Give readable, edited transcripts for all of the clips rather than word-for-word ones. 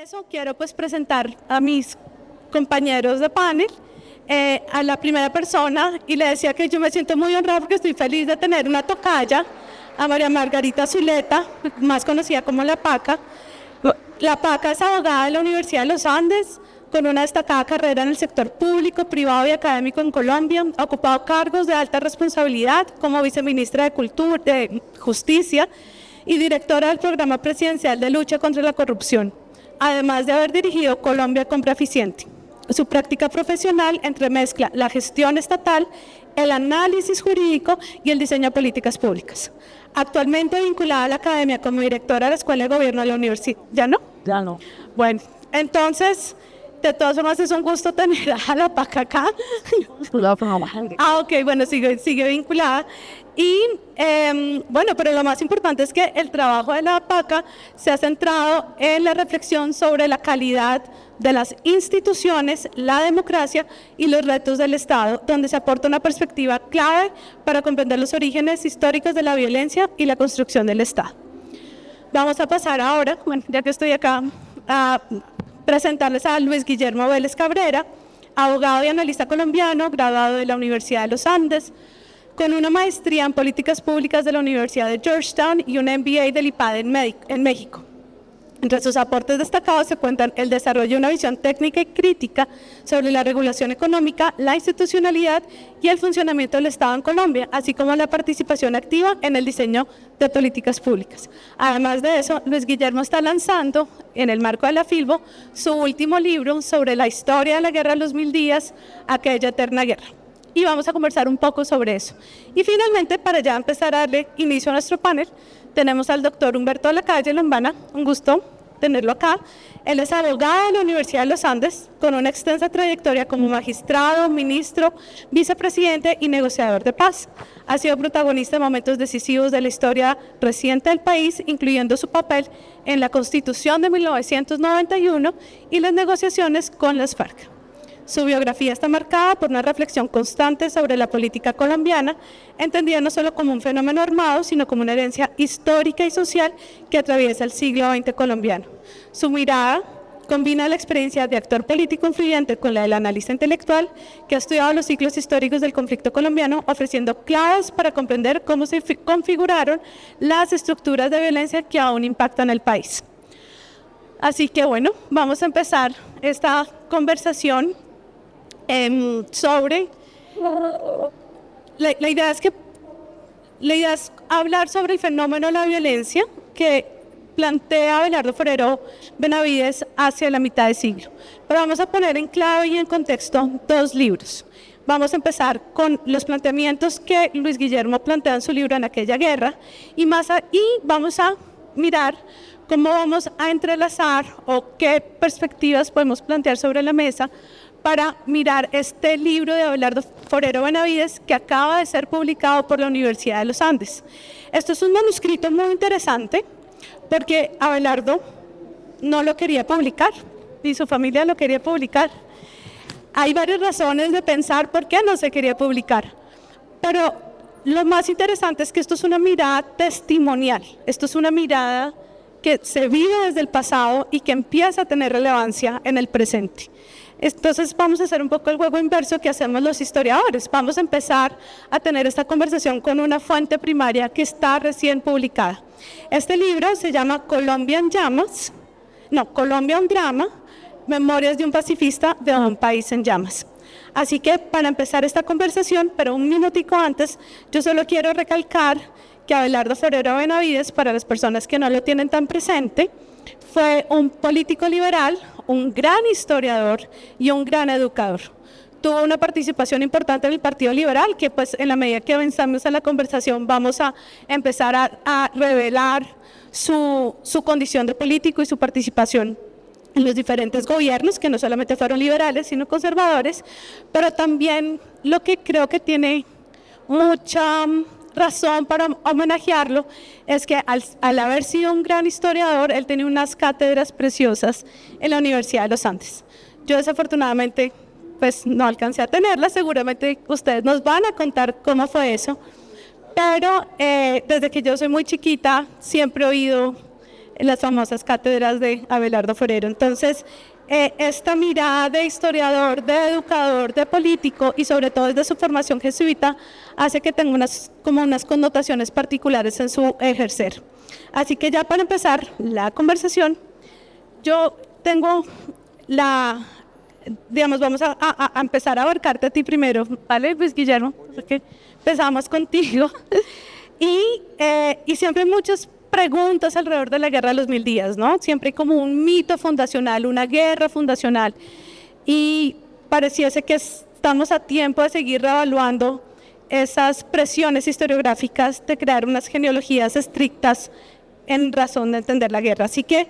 Eso quiero pues presentar a mis compañeros de panel, a la primera persona, y le decía que yo me siento muy honrada porque estoy feliz de tener una tocaya, a María Margarita Zuleta, más conocida como La Paca. La Paca es abogada de la Universidad de los Andes, con una destacada carrera en el sector público, privado y académico en Colombia. Ha ocupado cargos de alta responsabilidad como viceministra de Cultura, de Justicia y directora del Programa Presidencial de Lucha contra la Corrupción, además de haber dirigido Colombia Compra Eficiente. Su práctica profesional entremezcla la gestión estatal, el análisis jurídico y el diseño de políticas públicas. Actualmente vinculada a la academia como directora de la Escuela de Gobierno de la Universidad. ¿Ya no? Ya no. Bueno, entonces, de todas formas es un gusto tener a La Paca acá. Ok, bueno, sigue vinculada. Y bueno, pero lo más importante es que el trabajo de La Paca se ha centrado en la reflexión sobre la calidad de las instituciones, la democracia y los retos del Estado, donde se aporta una perspectiva clave para comprender los orígenes históricos de la violencia y la construcción del Estado. Vamos a pasar ahora, bueno, ya que estoy acá, a presentarles a Luis Guillermo Vélez Cabrera, abogado y analista colombiano, graduado de la Universidad de los Andes, con una maestría en políticas públicas de la Universidad de Georgetown y un MBA del IPADE en México. Entre sus aportes destacados se cuentan el desarrollo de una visión técnica y crítica sobre la regulación económica, la institucionalidad y el funcionamiento del Estado en Colombia, así como la participación activa en el diseño de políticas públicas. Además de eso, Luis Guillermo está lanzando, en el marco de la Filbo, su último libro sobre la historia de la Guerra de los 1000 días, aquella eterna guerra. Y vamos a conversar un poco sobre eso. Y finalmente, para ya empezar a darle inicio a nuestro panel, tenemos al doctor Humberto Lacalle Lombana, un gusto tenerlo acá. Él es abogado de la Universidad de los Andes, con una extensa trayectoria como magistrado, ministro, vicepresidente y negociador de paz. Ha sido protagonista de momentos decisivos de la historia reciente del país, incluyendo su papel en la Constitución de 1991 y las negociaciones con las FARC. Su biografía está marcada por una reflexión constante sobre la política colombiana, entendida no solo como un fenómeno armado, sino como una herencia histórica y social que atraviesa el siglo XX colombiano. Su mirada combina la experiencia de actor político influyente con la del analista intelectual que ha estudiado los ciclos históricos del conflicto colombiano, ofreciendo claves para comprender cómo se configuraron las estructuras de violencia que aún impactan el país. Así que bueno, vamos a empezar esta conversación sobre la idea es hablar sobre el fenómeno de la violencia que plantea Abelardo Forero Benavides hacia la mitad del siglo. Pero vamos a poner en clave y en contexto dos libros. Vamos a empezar con los planteamientos que Luis Guillermo plantea en su libro En aquella guerra y vamos a mirar cómo vamos a entrelazar o qué perspectivas podemos plantear sobre la mesa para mirar este libro de Abelardo Forero Benavides que acaba de ser publicado por la Universidad de los Andes. Esto es un manuscrito muy interesante porque Abelardo no lo quería publicar y su familia lo quería publicar. Hay varias razones de pensar por qué no se quería publicar, pero lo más interesante es que esto es una mirada testimonial, esto es una mirada que se vive desde el pasado y que empieza a tener relevancia en el presente. Entonces vamos a hacer un poco el juego inverso que hacemos los historiadores. Vamos a empezar a tener esta conversación con una fuente primaria que está recién publicada. Este libro se llama Colombia en llamas, Colombia un drama, Memorias de un pacifista de un país en llamas. Así que para empezar esta conversación, pero un minutico antes, yo solo quiero recalcar que Abelardo Forero Benavides, para las personas que no lo tienen tan presente, fue un político liberal, un gran historiador y un gran educador. Tuvo una participación importante en el Partido Liberal, que pues en la medida que avanzamos en la conversación vamos a empezar a revelar su condición de político y su participación en los diferentes gobiernos, que no solamente fueron liberales, sino conservadores, pero también lo que creo que tiene mucha razón para homenajearlo es que al haber sido un gran historiador, él tenía unas cátedras preciosas en la Universidad de los Andes. Yo desafortunadamente pues no alcancé a tenerlas, seguramente ustedes nos van a contar cómo fue eso, pero desde que yo soy muy chiquita siempre he oído las famosas cátedras de Abelardo Forero. Entonces, esta mirada de historiador, de educador, de político y sobre todo desde su formación jesuita hace que tenga unas connotaciones particulares en su ejercer. Así que ya para empezar la conversación, yo tengo vamos a empezar a abarcarte a ti primero, ¿vale, Luis Guillermo? Porque empezamos contigo. Y siempre hay muchas preguntas alrededor de la Guerra de los 1000 días, ¿no? Siempre hay como un mito fundacional, una guerra fundacional. Y pareciese que estamos a tiempo de seguir reevaluando esas presiones historiográficas de crear unas genealogías estrictas en razón de entender la guerra. Así que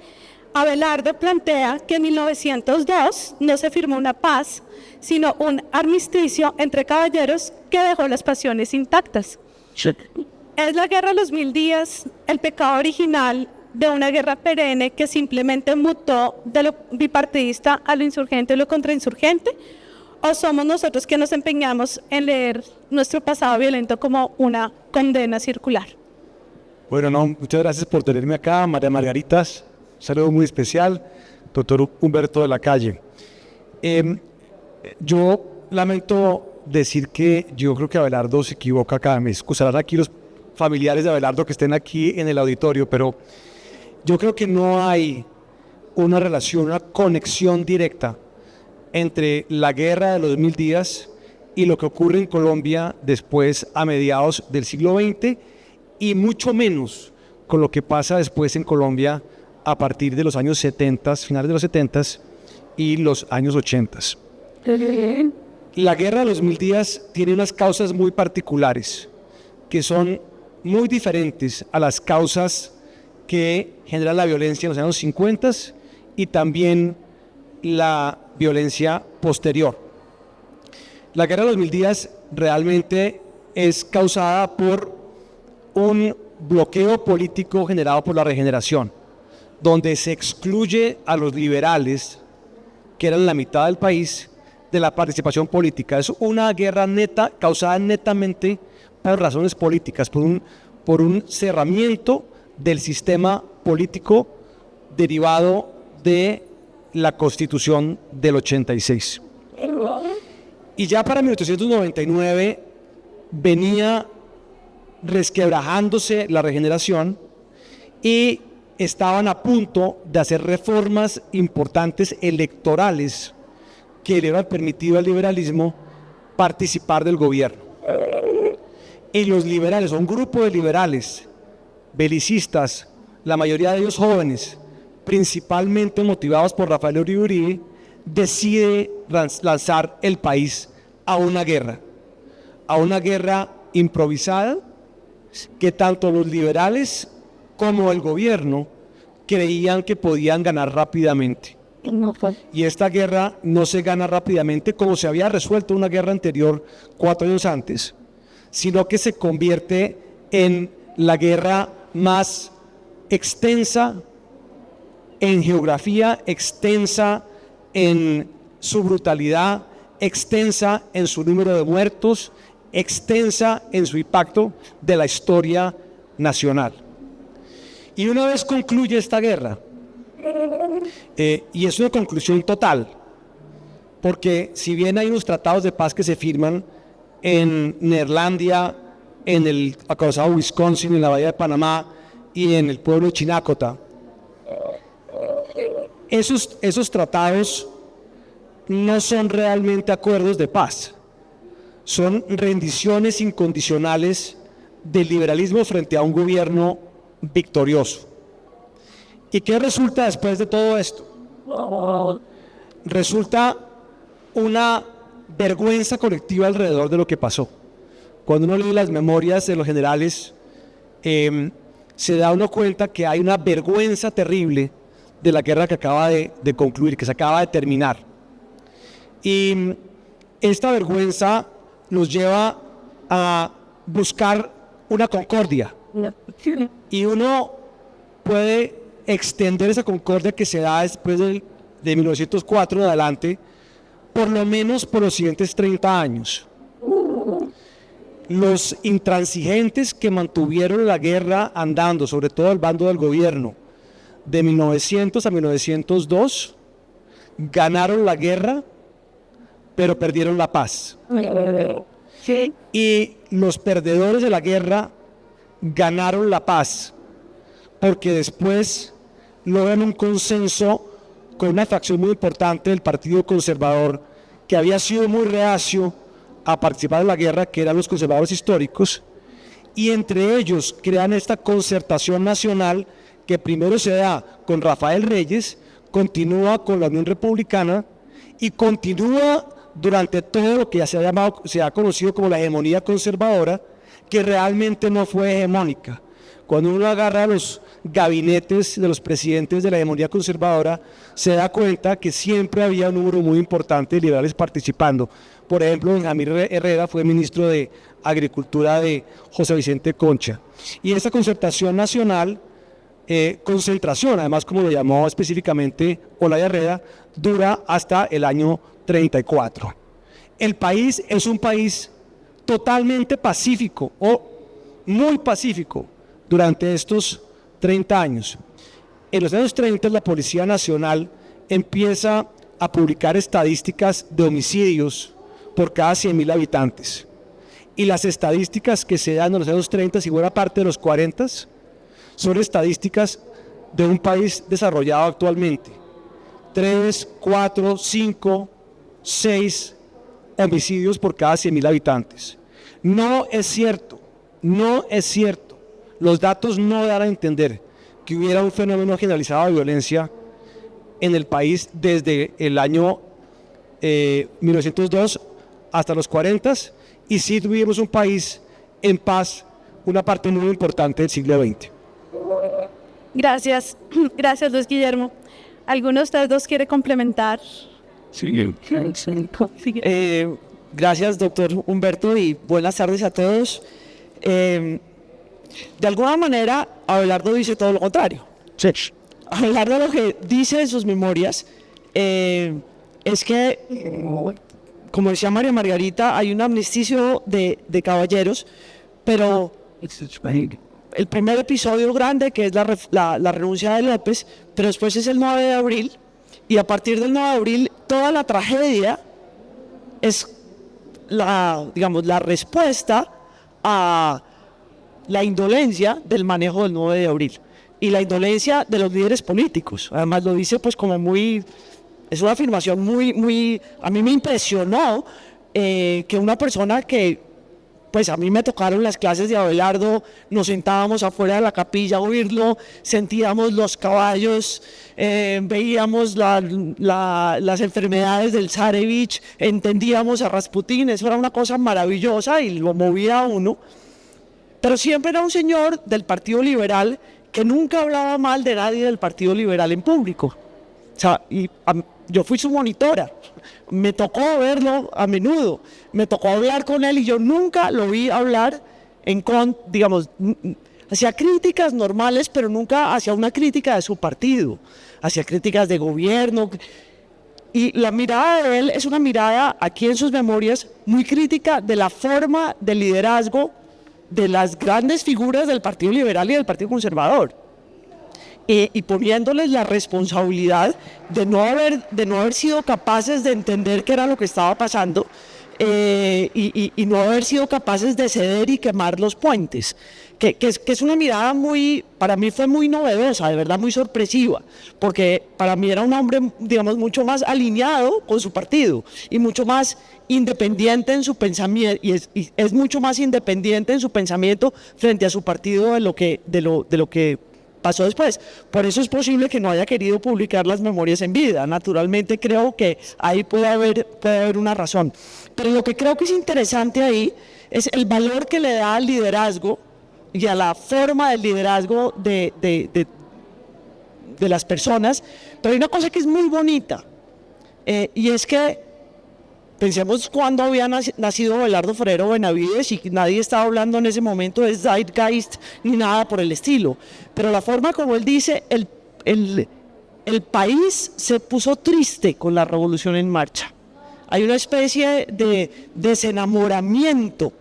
Abelardo plantea que en 1902 no se firmó una paz, sino un armisticio entre caballeros que dejó las pasiones intactas. Es la Guerra de los 1000 días el pecado original de una guerra perenne que simplemente mutó de lo bipartidista a lo insurgente y lo contrainsurgente, o somos nosotros que nos empeñamos en leer nuestro pasado violento como una condena circular. Bueno, no, muchas gracias por tenerme acá, María Margaritas. Un saludo muy especial, doctor Humberto de la Calle. Yo lamento decir que yo creo que Abelardo se equivoca acá. Me excusarán aquí los familiares de Abelardo que estén aquí en el auditorio, pero yo creo que no hay una relación, una conexión directa entre la guerra de los 1000 días y lo que ocurre en Colombia después a mediados del siglo XX y mucho menos con lo que pasa después en Colombia a partir de los años 70, finales de los 70 y los años 80. La guerra de los 1000 días tiene unas causas muy particulares que son muy diferentes a las causas que generan la violencia en los años 50 y también la violencia posterior. La guerra de los 1000 días realmente es causada por un bloqueo político generado por la regeneración, donde se excluye a los liberales, que eran la mitad del país, de la participación política. Es una guerra neta, causada netamente por razones políticas, por un cerramiento del sistema político derivado de la Constitución del 86. Y ya para 1899 venía resquebrajándose la regeneración y estaban a punto de hacer reformas importantes electorales que le habían permitido al liberalismo participar del gobierno. Y los liberales, un grupo de liberales, belicistas, la mayoría de ellos jóvenes, principalmente motivados por Rafael Uribe, decide lanzar el país a una guerra improvisada que tanto los liberales como el gobierno creían que podían ganar rápidamente. Y esta guerra no se gana rápidamente como se había resuelto una guerra anterior 4 años antes, sino que se convierte en la guerra más extensa en geografía, extensa en su brutalidad, extensa en su número de muertos, extensa en su impacto de la historia nacional. Y una vez concluye esta guerra, y es una conclusión total, porque si bien hay unos tratados de paz que se firman en Neerlandia, en el acorazado Wisconsin, en la bahía de Panamá y en el pueblo de Chinácota, esos tratados no son realmente acuerdos de paz, son rendiciones incondicionales del liberalismo frente a un gobierno victorioso. ¿Y qué resulta después de todo esto? Resulta una vergüenza colectiva alrededor de lo que pasó. Cuando uno lee las memorias de los generales, se da uno cuenta que hay una vergüenza terrible de la guerra que acaba de concluir, que se acaba de terminar. Y esta vergüenza nos lleva a buscar una concordia. Y uno puede extender esa concordia que se da después de 1904 en adelante, por lo menos por los siguientes 30 años. Los intransigentes que mantuvieron la guerra andando, sobre todo el bando del gobierno, de 1900 a 1902 ganaron la guerra, pero perdieron la paz. Sí. Y los perdedores de la guerra ganaron la paz, porque después logran un consenso con una facción muy importante del Partido Conservador, que había sido muy reacio a participar en la guerra, que eran los conservadores históricos, y entre ellos crean esta concertación nacional que primero se da con Rafael Reyes, continúa con la Unión Republicana y continúa durante todo lo que ya se ha conocido como la hegemonía conservadora, que realmente no fue hegemónica. Cuando uno agarra los gabinetes de los presidentes de la hegemonía conservadora, se da cuenta que siempre había un número muy importante de liberales participando. Por ejemplo, Benjamín Herrera fue ministro de Agricultura de José Vicente Concha. Y esta concertación nacional, concentración, además como lo llamó específicamente Olaya Herrera, dura hasta el año 34. El país es un país totalmente pacífico o muy pacífico durante estos 30 años. En los años 30 la Policía Nacional empieza a publicar estadísticas de homicidios por cada 100.000 habitantes. Y las estadísticas que se dan en los años 30 y buena parte de los 40 son estadísticas de un país desarrollado actualmente. 3, 4, 5, 6 homicidios por cada 100.000 habitantes. No es cierto, no es cierto. Los datos no dan a entender que hubiera un fenómeno generalizado de violencia en el país desde el año 1902 hasta los 40, y sí tuvimos un país en paz una parte muy importante del siglo XX. Gracias, gracias Luis Guillermo. ¿Alguno de ustedes dos quiere complementar? Sí. Gracias, doctor Humberto, y buenas tardes a todos. De alguna manera, Abelardo dice todo lo contrario. Sí. Abelardo lo que dice en sus memorias es que, como decía María Margarita, hay un amnisticio de caballeros, pero el primer episodio grande, que es la renuncia de López, pero después es el 9 de abril, y a partir del 9 de abril toda la tragedia es la respuesta a la indolencia del manejo del 9 de abril y la indolencia de los líderes políticos. Además lo dice pues como muy, es una afirmación muy, a mí me impresionó que una persona que, pues a mí me tocaron las clases de Abelardo, nos sentábamos afuera de la capilla a oírlo, sentíamos los caballos, veíamos las enfermedades del Zarevich, entendíamos a Rasputín, eso era una cosa maravillosa y lo movía a uno. Pero siempre era un señor del Partido Liberal que nunca hablaba mal de nadie del Partido Liberal en público. O sea, yo fui su monitora, me tocó verlo a menudo, me tocó hablar con él y yo nunca lo vi hablar hacia críticas normales, pero nunca hacia una crítica de su partido, hacia críticas de gobierno. Y la mirada de él es una mirada, aquí en sus memorias, muy crítica de la forma de liderazgo de las grandes figuras del Partido Liberal y del Partido Conservador, y poniéndoles la responsabilidad de no haber sido capaces de entender qué era lo que estaba pasando, y no haber sido capaces de ceder y quemar los puentes, que es una mirada para mí fue muy novedosa, de verdad muy sorpresiva, porque para mí era un hombre, mucho más alineado con su partido y mucho más independiente en su pensamiento, y es mucho más independiente en su pensamiento frente a su partido de lo que pasó después. Por eso es posible que no haya querido publicar las memorias en vida. Naturalmente creo que ahí puede haber una razón. Pero lo que creo que es interesante ahí es el valor que le da al liderazgo y a la forma del liderazgo de las personas. Pero hay una cosa que es muy bonita, y es que pensemos cuando había nacido Abelardo Forero Benavides, y nadie estaba hablando en ese momento de Zeitgeist ni nada por el estilo, pero la forma como él dice, el país se puso triste con la revolución en marcha. Hay una especie de desenamoramiento,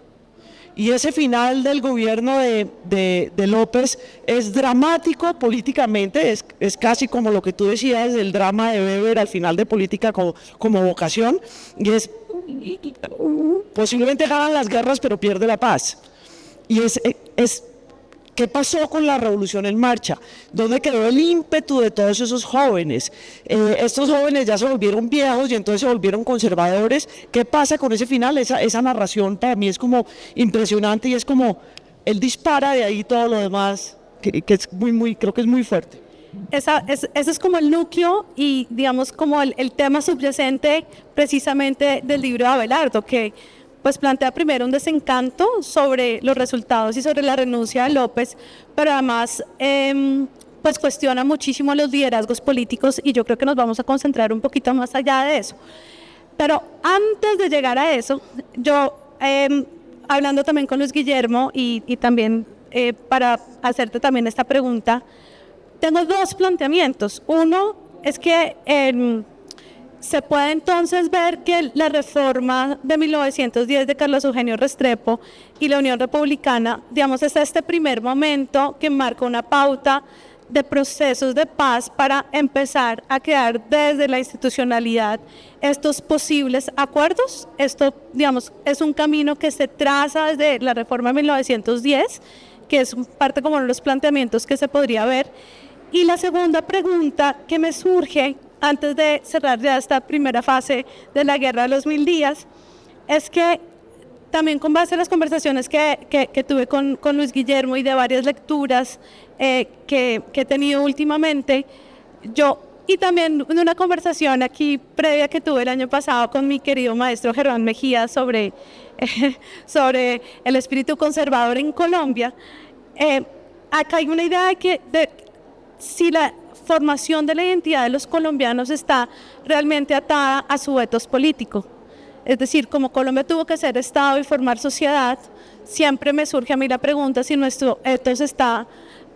Y ese final del gobierno de López es dramático políticamente, es casi como lo que tú decías del drama de Weber al final de Política como vocación, y es posiblemente ganan las guerras pero pierde la paz. Y es ¿qué pasó con la Revolución en Marcha? ¿Dónde quedó el ímpetu de todos esos jóvenes? Estos jóvenes ya se volvieron viejos y entonces se volvieron conservadores. ¿Qué pasa con ese final? Esa narración para mí es como impresionante y es como, él dispara de ahí todo lo demás, que es creo que es muy fuerte. Ese es como el núcleo y digamos como el tema subyacente precisamente del libro de Abelardo, que pues plantea primero un desencanto sobre los resultados y sobre la renuncia de López, pero además pues cuestiona muchísimo los liderazgos políticos y yo creo que nos vamos a concentrar un poquito más allá de eso. Pero antes de llegar a eso, yo hablando también con Luis Guillermo y también para hacerte también esta pregunta, tengo dos planteamientos. Uno es que se puede entonces ver que la reforma de 1910 de Carlos Eugenio Restrepo y la Unión Republicana, digamos, es este primer momento que marca una pauta de procesos de paz para empezar a crear desde la institucionalidad estos posibles acuerdos. Esto, digamos, es un camino que se traza desde la reforma de 1910, que es parte como de los planteamientos que se podría ver. Y la segunda pregunta que me surge antes de cerrar ya esta primera fase de la Guerra de los 1000 días, es que también con base en las conversaciones que tuve con Luis Guillermo y de varias lecturas que he tenido últimamente, y también en una conversación aquí previa que tuve el año pasado con mi querido maestro Germán Mejía sobre el espíritu conservador en Colombia, acá hay una idea de que si la formación de la identidad de los colombianos está realmente atada a su etos político. Es decir, como Colombia tuvo que ser Estado y formar sociedad, siempre me surge a mí la pregunta si nuestro etos está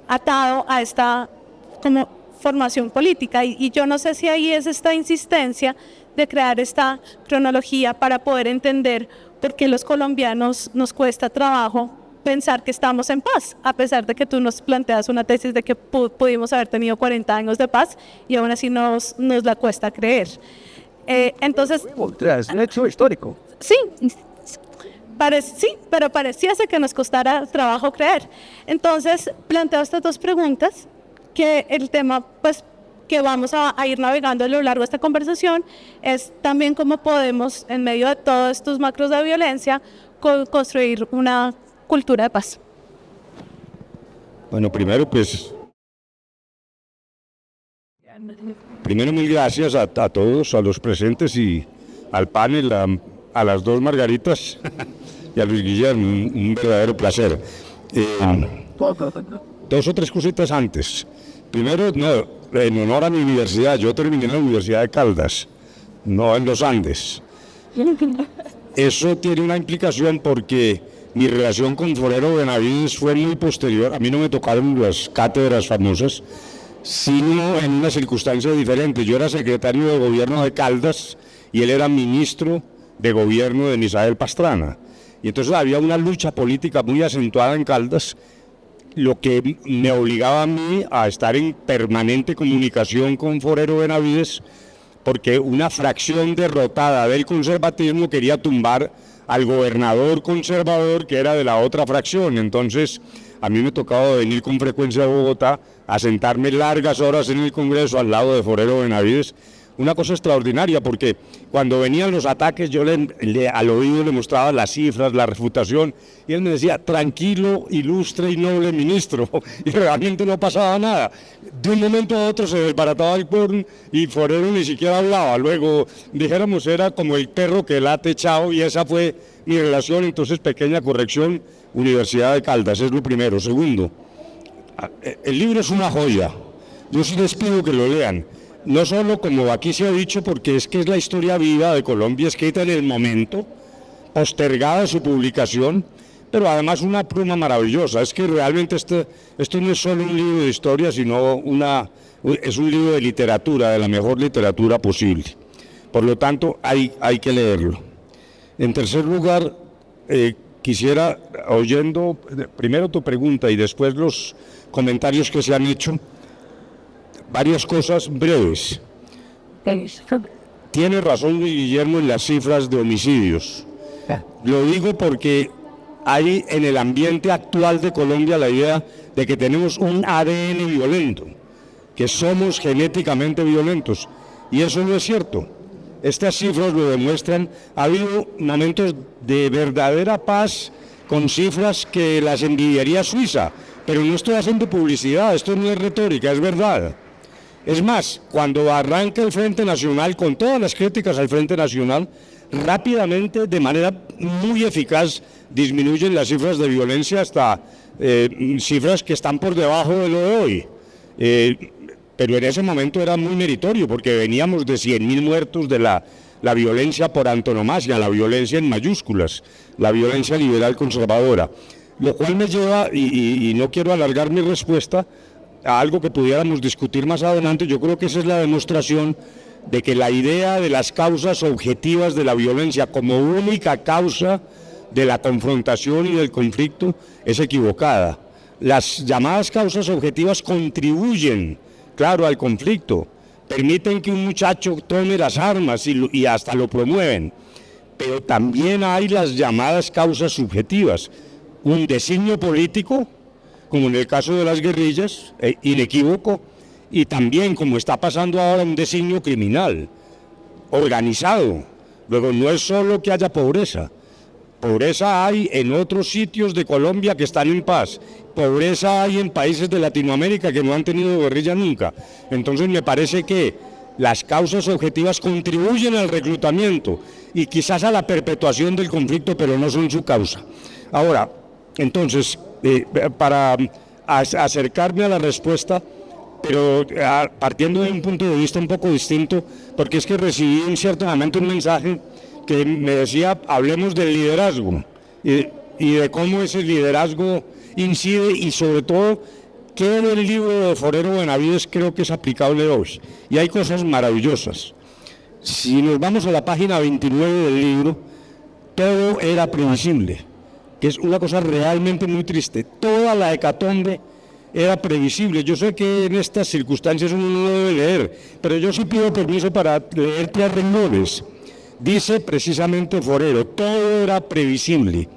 atado a esta como formación política. Y yo no sé si ahí es esta insistencia de crear esta cronología para poder entender por qué los colombianos nos cuesta trabajo pensar que estamos en paz, a pesar de que tú nos planteas una tesis de que pudimos haber tenido 40 años de paz y aún así nos la cuesta creer. Entonces, Es un hecho histórico. sí, pero pareciese que nos costara trabajo creer. Entonces, planteo estas dos preguntas, que el tema pues que vamos a ir navegando a lo largo de esta conversación es también cómo podemos, en medio de todos estos macros de violencia, construir una cultura de paz. Bueno, primero mil gracias a todos, a los presentes y al panel, a las dos Margaritas y a Luis Guillermo, un verdadero placer. Dos o tres cositas antes. Primero, en honor a mi universidad, yo terminé en la Universidad de Caldas, no en los Andes. Eso tiene una implicación porque mi relación con Forero Benavides fue muy posterior. A mí no me tocaron las cátedras famosas, sino en una circunstancia diferente. Yo era secretario de gobierno de Caldas y él era ministro de gobierno de Misael Pastrana. Y entonces había una lucha política muy acentuada en Caldas, lo que me obligaba a mí a estar en permanente comunicación con Forero Benavides, porque una fracción derrotada del conservatismo quería tumbar al gobernador conservador que era de la otra fracción. Entonces a mí me tocaba venir con frecuencia a Bogotá a sentarme largas horas en el Congreso al lado de Forero Benavides. Una cosa extraordinaria, porque cuando venían los ataques yo al oído le mostraba las cifras, la refutación, y él me decía, tranquilo, ilustre y noble ministro, y realmente no pasaba nada. De un momento a otro se desbarataba el quórum y Forero ni siquiera hablaba. Luego, dijéramos, era como el perro que late chao, y esa fue mi relación. Entonces, pequeña corrección, Universidad de Caldas, es lo primero. Segundo, el libro es una joya, yo sí les pido que lo lean. No solo, como aquí se ha dicho, porque es que es la historia viva de Colombia, escrita en el momento, postergada su publicación, pero además una pluma maravillosa. Es que realmente esto no es solo un libro de historia, sino es un libro de literatura, de la mejor literatura posible. Por lo tanto, hay que leerlo. En tercer lugar, quisiera, oyendo primero tu pregunta y después los comentarios que se han hecho, varias cosas breves. Tiene razón Guillermo en las cifras de homicidios. Lo digo porque hay en el ambiente actual de Colombia la idea de que tenemos un ADN violento, que somos genéticamente violentos, y eso no es cierto. Estas cifras lo demuestran. Ha habido momentos de verdadera paz con cifras que las envidiaría Suiza, pero no estoy haciendo publicidad, esto no es retórica, es verdad. Es más, cuando arranca el Frente Nacional, con todas las críticas al Frente Nacional, rápidamente, de manera muy eficaz, disminuyen las cifras de violencia hasta cifras que están por debajo de lo de hoy. Pero en ese momento era muy meritorio, porque veníamos de 100.000 muertos de la violencia por antonomasia, la violencia en mayúsculas, la violencia liberal conservadora. Lo cual me lleva, y no quiero alargar mi respuesta, a algo que pudiéramos discutir más adelante. Yo creo que esa es la demostración de que la idea de las causas objetivas de la violencia como única causa de la confrontación y del conflicto es equivocada. Las llamadas causas objetivas contribuyen, claro, al conflicto, permiten que un muchacho tome las armas y hasta lo promueven, pero también hay las llamadas causas subjetivas, un designio político, como en el caso de las guerrillas, inequívoco, y también, como está pasando ahora, un designio criminal, organizado. Luego, no es solo que haya pobreza hay en otros sitios de Colombia que están en paz, pobreza hay en países de Latinoamérica que no han tenido guerrilla nunca. Entonces me parece que las causas objetivas contribuyen al reclutamiento y quizás a la perpetuación del conflicto, pero no son su causa. Ahora, entonces, para acercarme a la respuesta, pero partiendo de un punto de vista un poco distinto, porque es que recibí en cierto momento un mensaje que me decía, hablemos del liderazgo y de cómo ese liderazgo incide, y sobre todo, qué del libro de Forero Benavides creo que es aplicable hoy. Y hay cosas maravillosas. Si nos vamos a la página 29 del libro, todo era previsible, que es una cosa realmente muy triste. Toda la hecatombe era previsible. Yo sé que en estas circunstancias uno no debe leer, pero yo sí pido permiso para leer 3 renglones. Dice precisamente Forero, todo era previsible.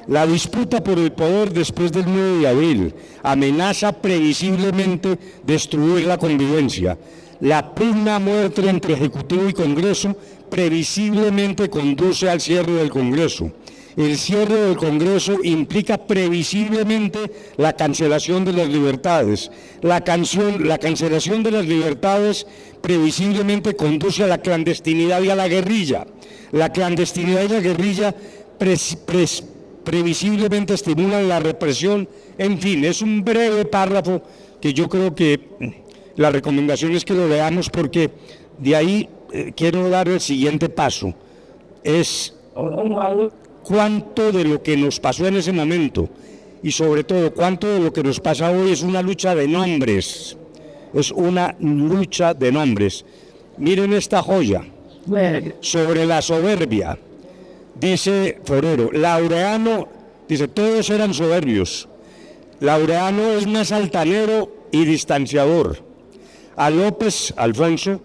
La disputa por el poder después del 9 de abril amenaza previsiblemente destruir la convivencia. La pugna a muerte entre Ejecutivo y Congreso previsiblemente conduce al cierre del Congreso. El cierre del Congreso implica previsiblemente la cancelación de las libertades. La cancelación de las libertades previsiblemente conduce a la clandestinidad y a la guerrilla. La clandestinidad y la guerrilla previsiblemente estimulan la represión. En fin, es un breve párrafo que yo creo que la recomendación es que lo leamos, porque de ahí quiero dar el siguiente paso. Es cuánto de lo que nos pasó en ese momento, y sobre todo cuánto de lo que nos pasa hoy, es una lucha de nombres. Es una lucha de nombres. Miren esta joya. Sobre la soberbia, dice Forero, Laureano, dice, todos eran soberbios. Laureano es más altanero y distanciador. A López Alfonso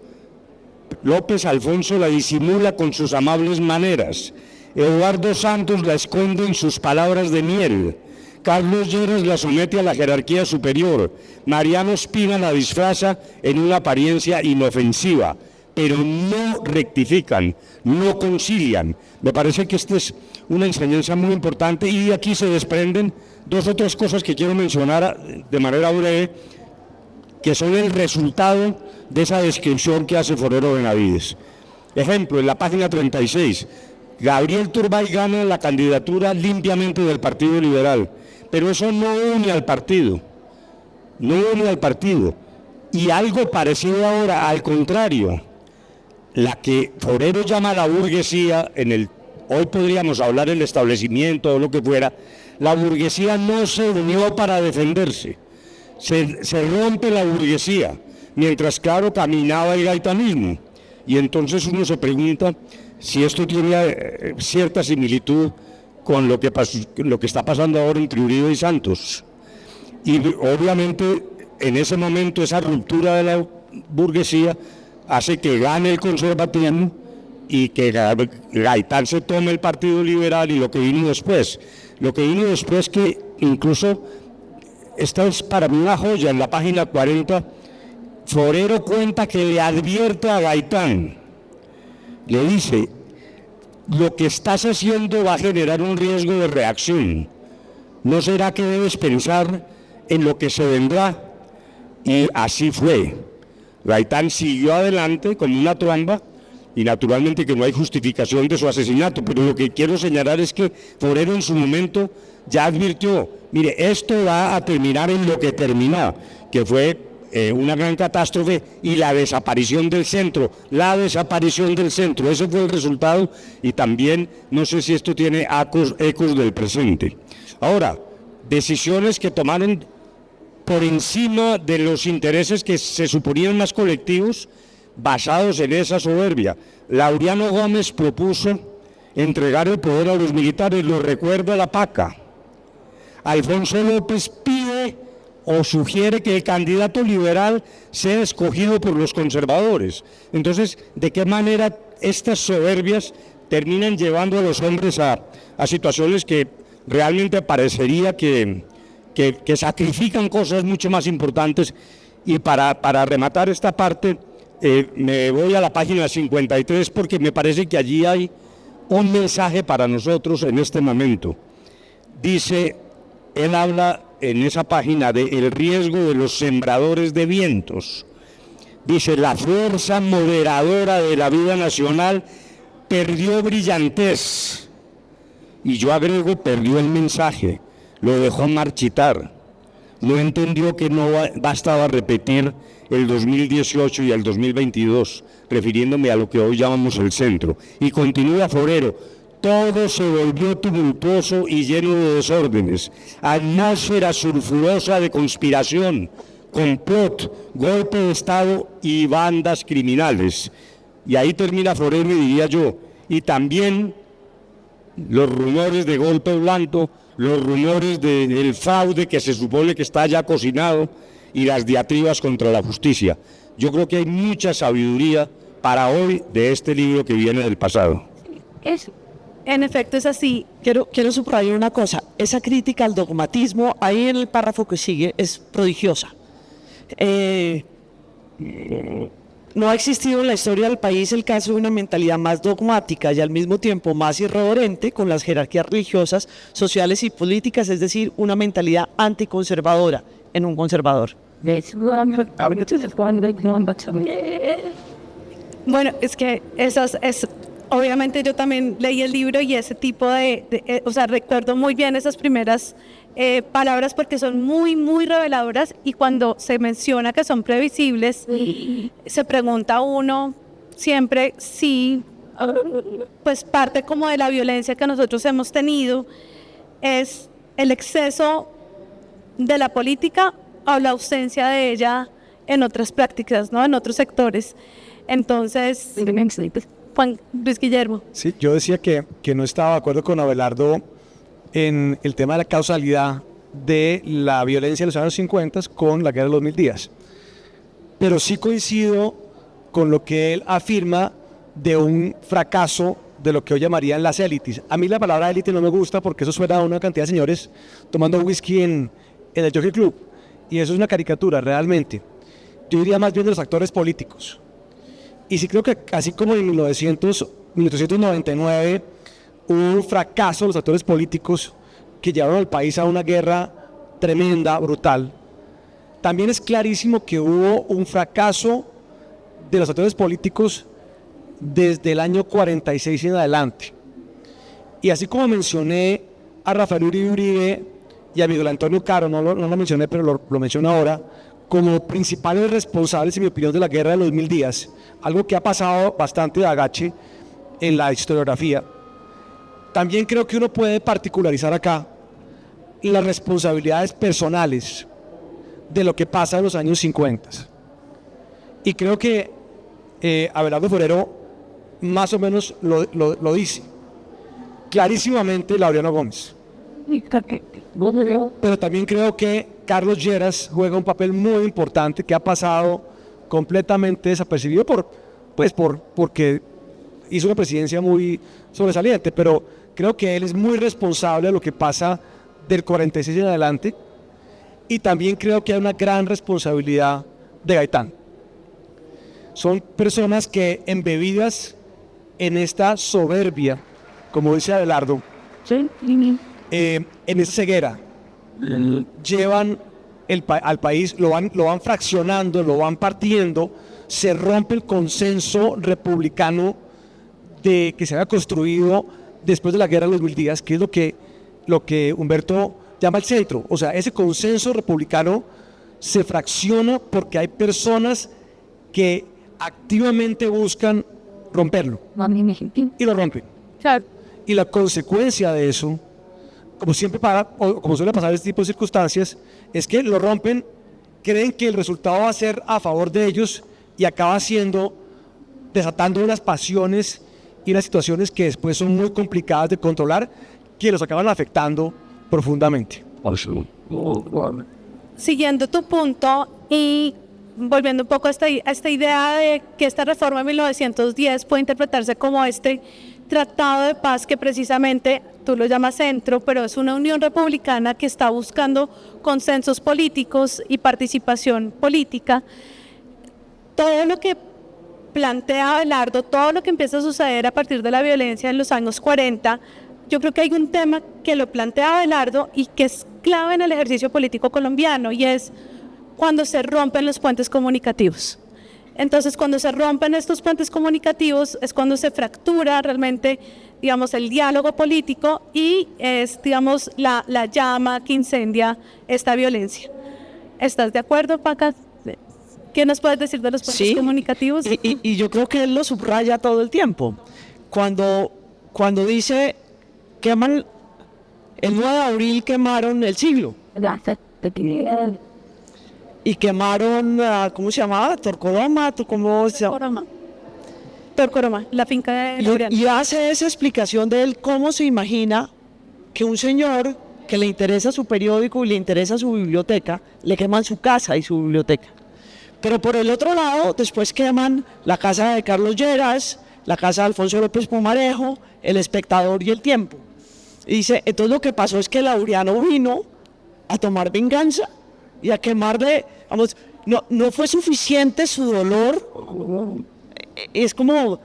la disimula con sus amables maneras. Eduardo Santos la esconde en sus palabras de miel. Carlos Lleras la somete a la jerarquía superior. Mariano Espina la disfraza en una apariencia inofensiva, pero no rectifican, no concilian. Me parece que esta es una enseñanza muy importante, y de aquí se desprenden 2 o 3 cosas que quiero mencionar de manera breve, que son el resultado de esa descripción que hace Forero Benavides. Ejemplo, en la página 36, Gabriel Turbay gana la candidatura limpiamente del Partido Liberal, pero eso no une al partido, y algo parecido ahora, al contrario. La que Forero llama la burguesía, hoy podríamos hablar del establecimiento o lo que fuera, la burguesía no se unió para defenderse, se rompe la burguesía, mientras claro caminaba el gaitanismo, y entonces uno se pregunta si esto tiene cierta similitud con lo que está pasando ahora entre Uribe y Santos. Y obviamente en ese momento esa ruptura de la burguesía hace que gane el conservatismo y que Gaitán se tome el Partido Liberal. Y lo que vino después que incluso, esta es para mí una joya, en la página 40, Forero cuenta que le advierte a Gaitán, le dice: lo que estás haciendo va a generar un riesgo de reacción, ¿no será que debes pensar en lo que se vendrá? Y así fue. Gaitán siguió adelante como una tromba, y naturalmente que no hay justificación de su asesinato, pero lo que quiero señalar es que Forero en su momento ya advirtió: mire, esto va a terminar en lo que termina, que fue una gran catástrofe y la desaparición del centro, ese fue el resultado. Y también no sé si esto tiene ecos del presente. Ahora, decisiones que tomaron por encima de los intereses que se suponían más colectivos, basados en esa soberbia. Laureano Gómez propuso entregar el poder a los militares, lo recuerda la PACA. Alfonso López pide o sugiere que el candidato liberal sea escogido por los conservadores. Entonces, ¿de qué manera estas soberbias terminan llevando a los hombres a situaciones que realmente parecería que sacrifican cosas mucho más importantes? Y para rematar esta parte, me voy a la página 53 porque me parece que allí hay un mensaje para nosotros en este momento. Dice, él habla en esa página del riesgo de los sembradores de vientos. Dice: la fuerza moderadora de la vida nacional perdió brillantez. Y yo agrego, perdió el mensaje, lo dejó marchitar. No entendió que no bastaba repetir el 2018 y el 2022, refiriéndome a lo que hoy llamamos el centro. Y continúa Forero: todo se volvió tumultuoso y lleno de desórdenes, atmósfera sulfurosa de conspiración, complot, golpe de Estado y bandas criminales. Y ahí termina Forero, y diría yo, y también los rumores de golpe blando, los rumores del fraude que se supone que está ya cocinado, y las diatribas contra la justicia. Yo creo que hay mucha sabiduría para hoy de este libro que viene del pasado. En efecto es así. Quiero subrayar una cosa: esa crítica al dogmatismo, ahí en el párrafo que sigue, es prodigiosa. No ha existido en la historia del país el caso de una mentalidad más dogmática y al mismo tiempo más irreverente con las jerarquías religiosas, sociales y políticas, es decir, una mentalidad anticonservadora en un conservador. Bueno, es que obviamente yo también leí el libro y ese tipo o sea, recuerdo muy bien esas primeras palabras porque son muy, muy reveladoras, y cuando se menciona que son previsibles, se pregunta uno siempre si, pues parte como de la violencia que nosotros hemos tenido es el exceso de la política o la ausencia de ella en otras prácticas, ¿no? En otros sectores. Entonces, Juan Luis Guillermo. Sí, yo decía que no estaba de acuerdo con Abelardo en el tema de la causalidad de la violencia de los años 50 con la guerra de los 1000 días. Pero sí coincido con lo que él afirma de un fracaso de lo que hoy llamarían las élites. A mí la palabra élite no me gusta porque eso suena a una cantidad de señores tomando whisky en el Jockey Club. Y eso es una caricatura realmente. Yo diría más bien de los actores políticos. Y sí creo que así como en 1899 hubo un fracaso de los actores políticos que llevaron al país a una guerra tremenda, brutal, también es clarísimo que hubo un fracaso de los actores políticos desde el año 46 en adelante. Y así como mencioné a Rafael Uribe y a Miguel Antonio Caro, no lo mencioné, pero lo menciono ahora, como principales responsables, en mi opinión, de la guerra de los 1000 días, algo que ha pasado bastante de agache en la historiografía. También creo que uno puede particularizar acá las responsabilidades personales de lo que pasa en los años 50. Y creo que Abelardo Forero más o menos lo dice. clarísimamente Laureano Gómez. Pero también creo que Carlos Lleras juega un papel muy importante que ha pasado completamente desapercibido porque hizo una presidencia muy sobresaliente, pero creo que él es muy responsable de lo que pasa del 46 en adelante, y también creo que hay una gran responsabilidad de Gaitán. Son personas que, embebidas en esta soberbia, como dice Abelardo, en esa ceguera, llevan al país, lo van fraccionando, lo van partiendo, se rompe el consenso republicano que se había construido después de la guerra de los 1000 días, que es lo que Humberto llama el centro. O sea, ese consenso republicano se fracciona porque hay personas que activamente buscan romperlo y lo rompen. Y la consecuencia de eso, como suele pasar en este tipo de circunstancias, es que lo rompen, creen que el resultado va a ser a favor de ellos y acaba desatando unas pasiones y unas situaciones que después son muy complicadas de controlar, que los acaban afectando profundamente. Siguiendo tu punto y volviendo un poco a esta idea de que esta reforma de 1910 puede interpretarse como este tratado de paz que precisamente tú lo llamas centro, pero es una unión republicana que está buscando consensos políticos y participación política. Todo lo que plantea Abelardo, todo lo que empieza a suceder a partir de la violencia en los años 40, yo creo que hay un tema que lo plantea Abelardo y que es clave en el ejercicio político colombiano, y es cuando se rompen los puentes comunicativos. Entonces, cuando se rompen estos puentes comunicativos es cuando se fractura realmente, digamos, el diálogo político y es, digamos, la llama que incendia esta violencia. ¿Estás de acuerdo, Paca? ¿Qué nos puedes decir de los puentes comunicativos? Y yo creo que él lo subraya todo el tiempo. Cuando dice, queman, el 9 de abril quemaron el siglo. Y quemaron, ¿cómo se llamaba? Torcoroma, Torcoroma, la finca de Laureano. Y hace esa explicación de él, cómo se imagina que un señor que le interesa su periódico y le interesa su biblioteca, le queman su casa y su biblioteca. Pero por el otro lado, después queman la casa de Carlos Lleras, la casa de Alfonso López Pumarejo, El Espectador y El Tiempo. Y dice, entonces lo que pasó es que Laureano vino a tomar venganza y a quemarle, vamos, no fue suficiente su dolor. Es como,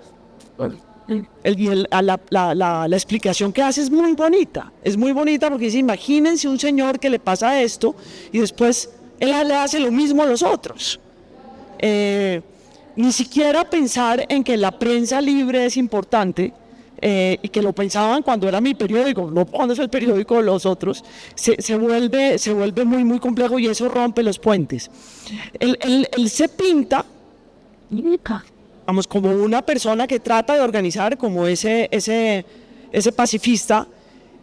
la explicación que hace es muy bonita porque dice, imagínense un señor que le pasa esto y después él le hace lo mismo a los otros. Ni siquiera pensar en que la prensa libre es importante, y que lo pensaban cuando era mi periódico, no cuando es el periódico de los otros, se vuelve muy, muy complejo y eso rompe los puentes. Él se pinta, vamos, como una persona que trata de organizar como ese pacifista,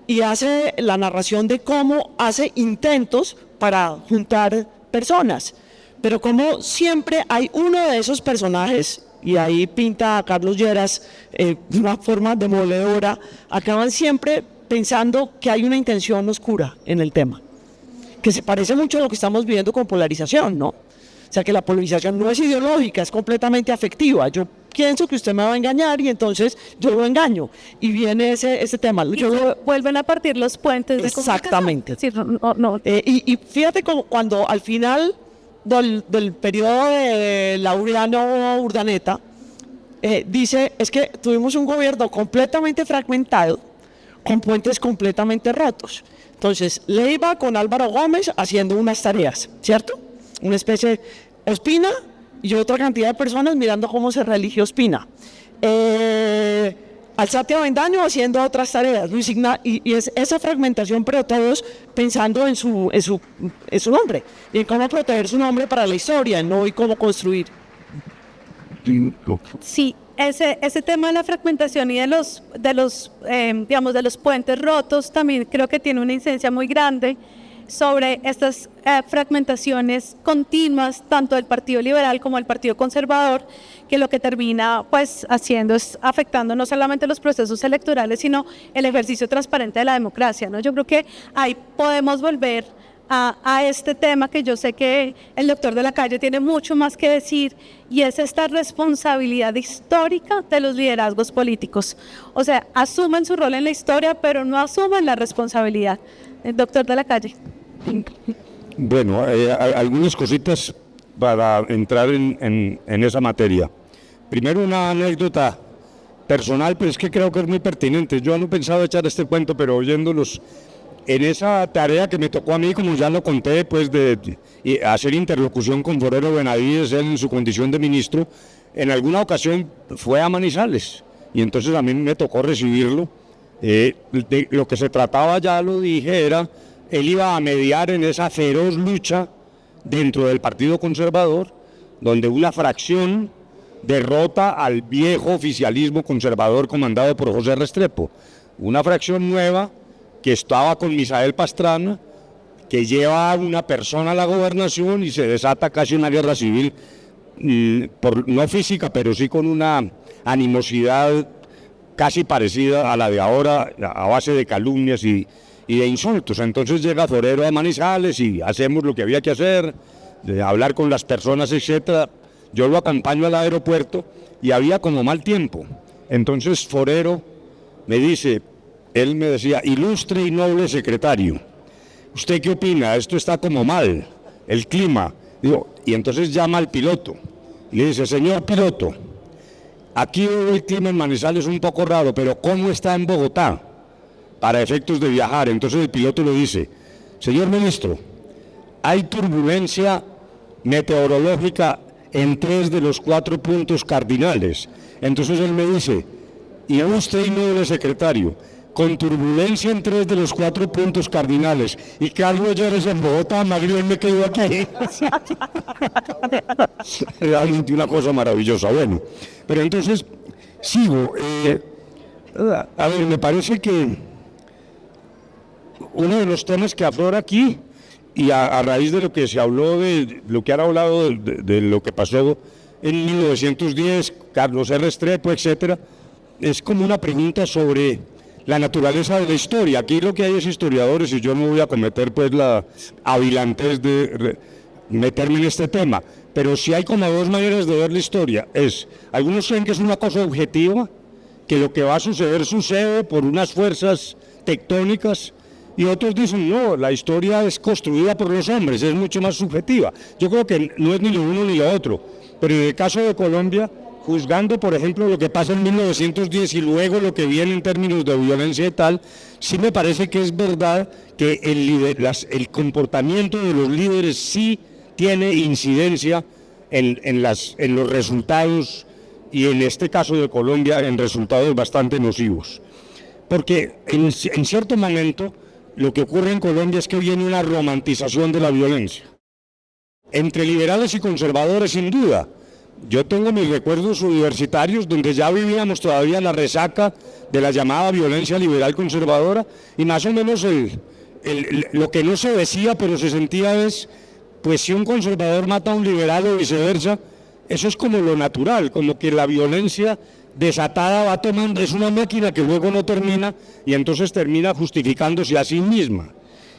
y hace la narración de cómo hace intentos para juntar personas, pero como siempre hay uno de esos personajes, y ahí pinta a Carlos Lleras de una forma demoledora, acaban siempre pensando que hay una intención oscura en el tema, que se parece mucho a lo que estamos viviendo con polarización, ¿no? O sea, que la polarización no es ideológica, es completamente afectiva. Yo pienso que usted me va a engañar y entonces yo lo engaño. Y viene ese tema. Vuelven a partir los puentes de exactamente. No. Y fíjate cuando al final del periodo de Laureano Urdaneta, dice, es que tuvimos un gobierno completamente fragmentado, con puentes completamente rotos. Entonces, Leiva con Álvaro Gómez haciendo unas tareas, ¿cierto? Una especie de Ospina y otra cantidad de personas mirando cómo se reelige Ospina. Alzate Avendaño haciendo otras tareas, Luis Ignacio, y es esa fragmentación, pero todos pensando en su nombre, y en cómo proteger su nombre para la historia, no y cómo construir. Sí, ese tema de la fragmentación y de los puentes rotos también creo que tiene una incidencia muy grande sobre estas fragmentaciones continuas, tanto del Partido Liberal como del Partido Conservador, que lo que termina pues haciendo es afectando no solamente los procesos electorales, sino el ejercicio transparente de la democracia, ¿no? Yo creo que ahí podemos volver a este tema que yo sé que el doctor de la Calle tiene mucho más que decir, y es esta responsabilidad histórica de los liderazgos políticos. O sea, asumen su rol en la historia, pero no asumen la responsabilidad. El doctor de la Calle. Bueno, algunas cositas para entrar en esa materia. Primero, una anécdota personal, pero es que creo que es muy pertinente. Yo no pensaba echar este cuento, pero oyéndolos, en esa tarea que me tocó a mí, como ya lo conté, pues de hacer interlocución con Forero Benavides, él en su condición de ministro, en alguna ocasión fue a Manizales, y entonces a mí me tocó recibirlo. De lo que se trataba, ya lo dije, él iba a mediar en esa feroz lucha dentro del Partido Conservador, donde una fracción derrota al viejo oficialismo conservador comandado por José Restrepo, una fracción nueva que estaba con Misael Pastrana, que lleva a una persona a la gobernación y se desata casi una guerra civil, no física, pero sí con una animosidad casi parecida a la de ahora, a base de calumnias y de insultos. Entonces llega Forero a Manizales y hacemos lo que había que hacer, de hablar con las personas, etcétera. Yo lo acompaño al aeropuerto y había como mal tiempo. Entonces Forero me dice, él me decía, ilustre y noble secretario, ¿usted qué opina? Esto está como mal, el clima. Digo, y entonces llama al piloto y le dice, señor piloto, aquí el clima en Manizales es un poco raro, pero ¿cómo está en Bogotá para efectos de viajar? Entonces el piloto le dice, señor ministro, hay turbulencia meteorológica en 3 de los 4 puntos cardinales. Entonces él me dice, y usted y noble secretario, con turbulencia en 3 de los 4 puntos cardinales, y Carlos Lleres en Bogotá, Magriel me quedó aquí. Realmente una cosa maravillosa. Bueno, pero entonces sigo. A ver, me parece que uno de los temas que aflora aquí, y a raíz de lo que se habló, de lo que han hablado de lo que pasó en 1910, Carlos R. Restrepo, etcétera, es como una pregunta sobre la naturaleza de la historia. Aquí lo que hay es historiadores, y yo no voy a cometer pues la avilantez de meterme en este tema, pero sí hay como 2 maneras de ver la historia. Algunos creen que es una cosa objetiva, que lo que va a suceder sucede por unas fuerzas tectónicas, y otros dicen, no, la historia es construida por los hombres, es mucho más subjetiva. Yo creo que no es ni lo uno ni lo otro, pero en el caso de Colombia, juzgando, por ejemplo, lo que pasa en 1910 y luego lo que viene en términos de violencia y tal, sí me parece que es verdad que el comportamiento de los líderes sí tiene incidencia en los resultados, y en este caso de Colombia, en resultados bastante nocivos. Porque en cierto momento lo que ocurre en Colombia es que viene una romantización de la violencia. Entre liberales y conservadores, sin duda. Yo tengo mis recuerdos universitarios donde ya vivíamos todavía la resaca de la llamada violencia liberal conservadora, y más o menos lo que no se decía pero se sentía es, pues si un conservador mata a un liberal o viceversa, eso es como lo natural, como que la violencia desatada va tomando, es una máquina que luego no termina y entonces termina justificándose a sí misma.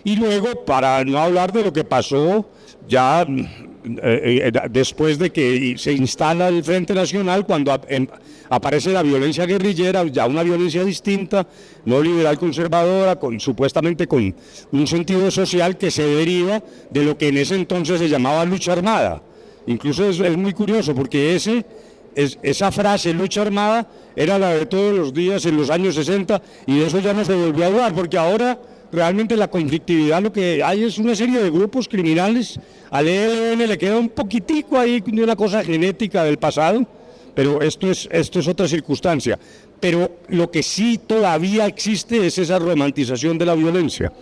Y luego, para no hablar de lo que pasó ya después de que se instala el Frente Nacional, cuando aparece la violencia guerrillera, ya una violencia distinta, no liberal conservadora, supuestamente con un sentido social que se deriva de lo que en ese entonces se llamaba lucha armada. Incluso es muy curioso porque esa frase, lucha armada, era la de todos los días en los años 60, y de eso ya no se volvió a hablar, porque ahora realmente la conflictividad, lo que hay es una serie de grupos criminales. Al ELN le queda un poquitico ahí de una cosa genética del pasado, pero esto es otra circunstancia. Pero lo que sí todavía existe es esa romantización de la violencia.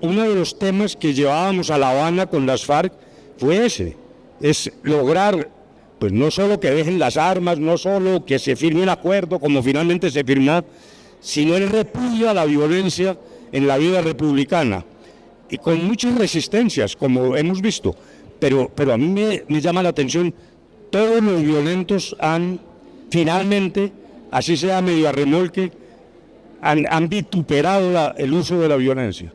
Uno de los temas que llevábamos a La Habana con las FARC fue ese, es lograr, pues no solo que dejen las armas, no solo que se firme un acuerdo como finalmente se firmó, sino el repudio a la violencia en la vida republicana. y con muchas resistencias, como hemos visto, pero a mí me llama la atención, todos los violentos han finalmente, así sea medio a remolque, han vituperado el uso de la violencia.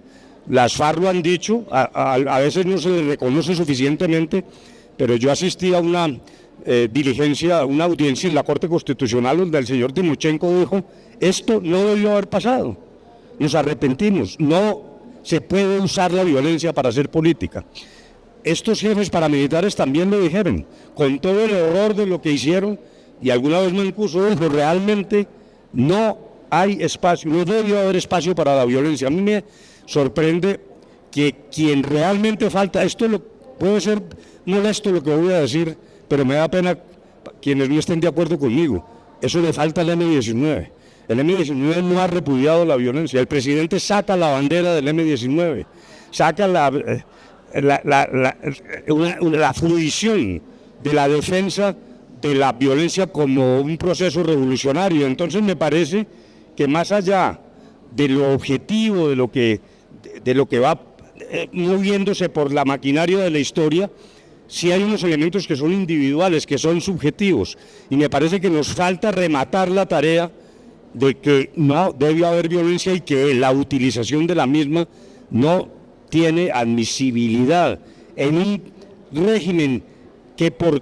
Las FARC lo han dicho, a veces no se les reconoce suficientemente, pero yo asistí a una diligencia, una audiencia en la Corte Constitucional donde el señor Timochenko dijo, esto no debió haber pasado, nos arrepentimos, no se puede usar la violencia para hacer política. Estos jefes paramilitares también lo dijeron, con todo el horror de lo que hicieron, y alguna vez Mancuso dijo, realmente no hay espacio, no debió haber espacio para la violencia. A mí me sorprende que quien realmente falta, puede ser molesto lo que voy a decir, pero me da pena quienes no estén de acuerdo conmigo, eso le falta al M-19. El M-19 no ha repudiado la violencia, el presidente saca la bandera del M-19, saca la fruición de la defensa de la violencia como un proceso revolucionario. Entonces me parece que más allá de lo objetivo, de lo que va moviéndose por la maquinaria de la historia, sí hay unos elementos que son individuales, que son subjetivos, y me parece que nos falta rematar la tarea de que no debe haber violencia y que la utilización de la misma no tiene admisibilidad en un régimen que por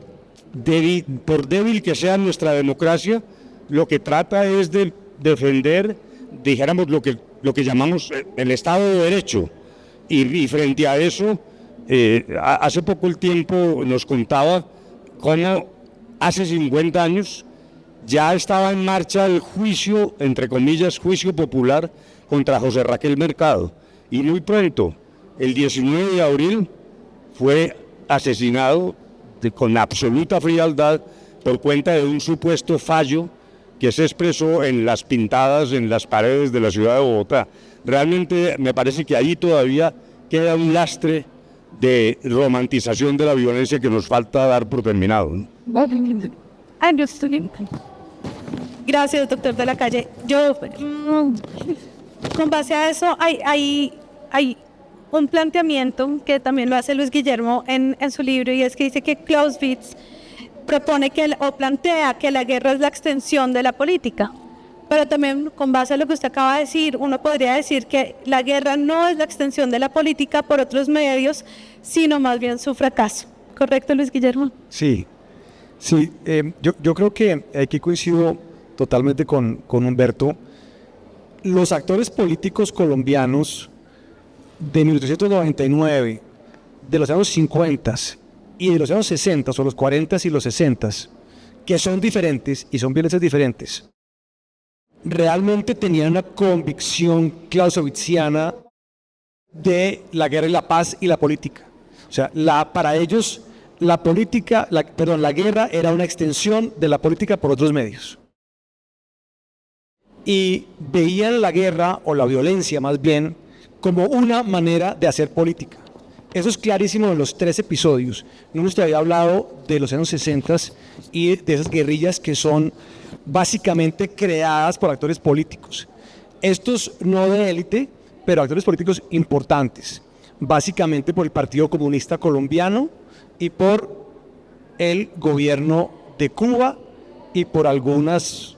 débil que sea nuestra democracia, lo que trata es de defender, dijéramos, lo que llamamos el Estado de Derecho, y frente a eso, hace poco el tiempo nos contaba cómo hace 50 años ya estaba en marcha el juicio, entre comillas, juicio popular contra José Raquel Mercado, y muy pronto, el 19 de abril, fue asesinado con absoluta frialdad por cuenta de un supuesto fallo que se expresó en las pintadas en las paredes de la ciudad de Bogotá. Realmente me parece que ahí todavía queda un lastre de romantización de la violencia que nos falta dar por terminado, ¿no? Gracias, doctor de la Calle. Yo, con base a eso, hay un planteamiento que también lo hace Luis Guillermo en su libro, y es que dice que Clausewitz plantea que la guerra es la extensión de la política. Pero también, con base a lo que usted acaba de decir, uno podría decir que la guerra no es la extensión de la política por otros medios, sino más bien su fracaso. ¿Correcto, Luis Guillermo? Sí. Yo creo que aquí coincido totalmente con Humberto. Los actores políticos colombianos de 1899, de los años 50 y de los años 60, o los 40 y los 60, que son diferentes y son violencias diferentes, realmente tenían una convicción clausewitziana de la guerra y la paz y la política. O sea, para ellos la guerra era una extensión de la política por otros medios. Y veían la guerra, o la violencia más bien, como una manera de hacer política. Eso es clarísimo en los 3 episodios. No nos había hablado de los años 60 y de esas guerrillas que son básicamente creadas por actores políticos. Estos no de élite, pero actores políticos importantes. Básicamente por el Partido Comunista Colombiano y por el gobierno de Cuba y por algunas,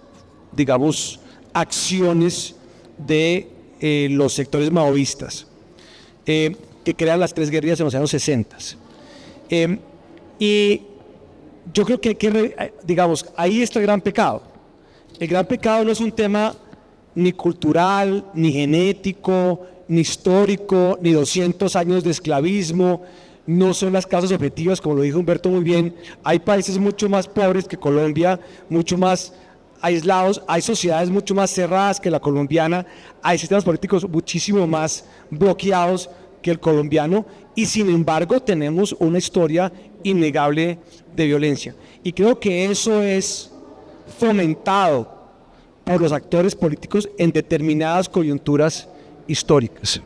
digamos, acciones de los sectores maoístas que crean las 3 guerrillas en los años 60. Y yo creo que digamos, ahí está el gran pecado. El gran pecado no es un tema ni cultural, ni genético, ni histórico, ni 200 años de esclavismo. No son las causas objetivas, como lo dijo Humberto muy bien. Hay países mucho más pobres que Colombia, mucho más aislados, hay sociedades mucho más cerradas que la colombiana, hay sistemas políticos muchísimo más bloqueados que el colombiano, y sin embargo tenemos una historia innegable de violencia. Y creo que eso es fomentado por los actores políticos en determinadas coyunturas históricas.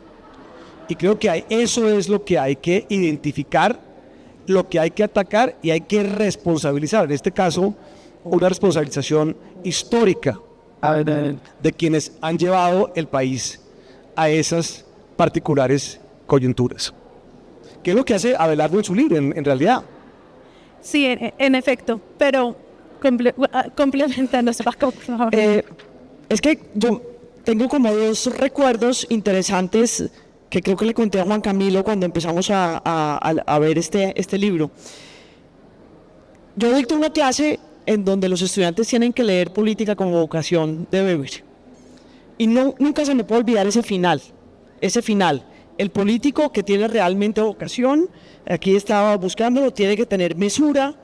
Y creo que eso es lo que hay que identificar, lo que hay que atacar y hay que responsabilizar. En este caso, una responsabilización histórica de quienes han llevado el país a esas particulares coyunturas. ¿Qué es lo que hace Abelardo en su libro, en realidad? Sí, en efecto, pero complementándose. Es que yo tengo como dos recuerdos interesantes que creo que le conté a Juan Camilo cuando empezamos a ver este libro. Yo dicto una clase en donde los estudiantes tienen que leer política como vocación de Weber. Y nunca se me puede olvidar ese final. El político que tiene realmente vocación, aquí estaba buscándolo, tiene que tener mesura.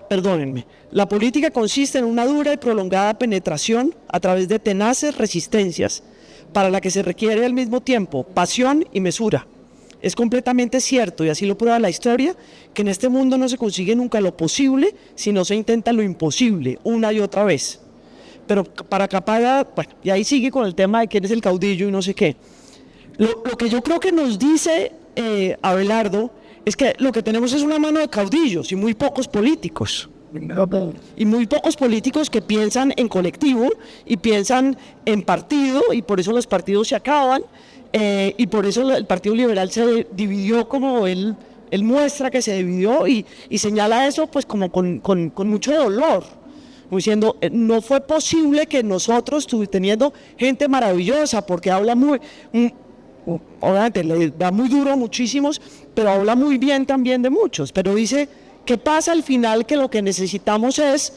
Perdónenme, la política consiste en una dura y prolongada penetración a través de tenaces resistencias, para la que se requiere al mismo tiempo pasión y mesura. Es completamente cierto, y así lo prueba la historia, que en este mundo no se consigue nunca lo posible si no se intenta lo imposible una y otra vez. Pero para Capada, bueno, y ahí sigue con el tema de quién es el caudillo y no sé qué. Lo que yo creo que nos dice Abelardo es que lo que tenemos es una mano de caudillos y muy pocos políticos. Y muy pocos políticos que piensan en colectivo y piensan en partido, y por eso los partidos se acaban, y por eso el Partido Liberal se dividió como él muestra que se dividió, y señala eso pues como con mucho dolor, diciendo no fue posible que nosotros teniendo gente maravillosa, porque habla obviamente le da muy duro a muchísimos, pero habla muy bien también de muchos, pero dice, ¿qué pasa al final? Que lo que necesitamos es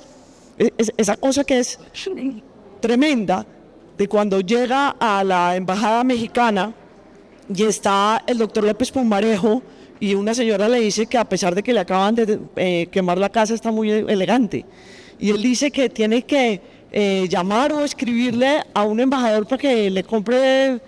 esa cosa que es tremenda, de cuando llega a la embajada mexicana y está el doctor López Pumarejo y una señora le dice que a pesar de que le acaban de quemar la casa está muy elegante, y él dice que tiene que llamar o escribirle a un embajador para que le compre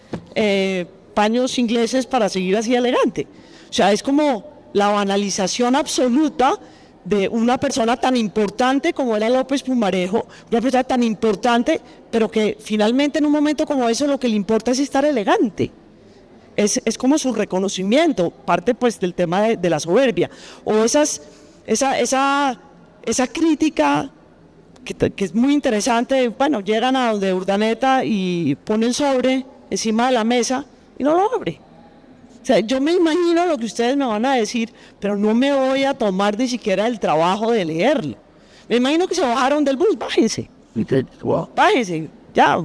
paños ingleses para seguir así elegante. O sea, es como la banalización absoluta de una persona tan importante como era López Pumarejo, una persona tan importante, pero que finalmente en un momento como eso lo que le importa es estar elegante. Es como su reconocimiento, parte pues del tema de la soberbia, o esa crítica que es muy interesante. Bueno, llegan a donde Urdaneta y ponen el sobre encima de la mesa y no lo abre. O sea, yo me imagino lo que ustedes me van a decir, pero no me voy a tomar ni siquiera el trabajo de leerlo. Me imagino que se bajaron del bus, bájense, ya,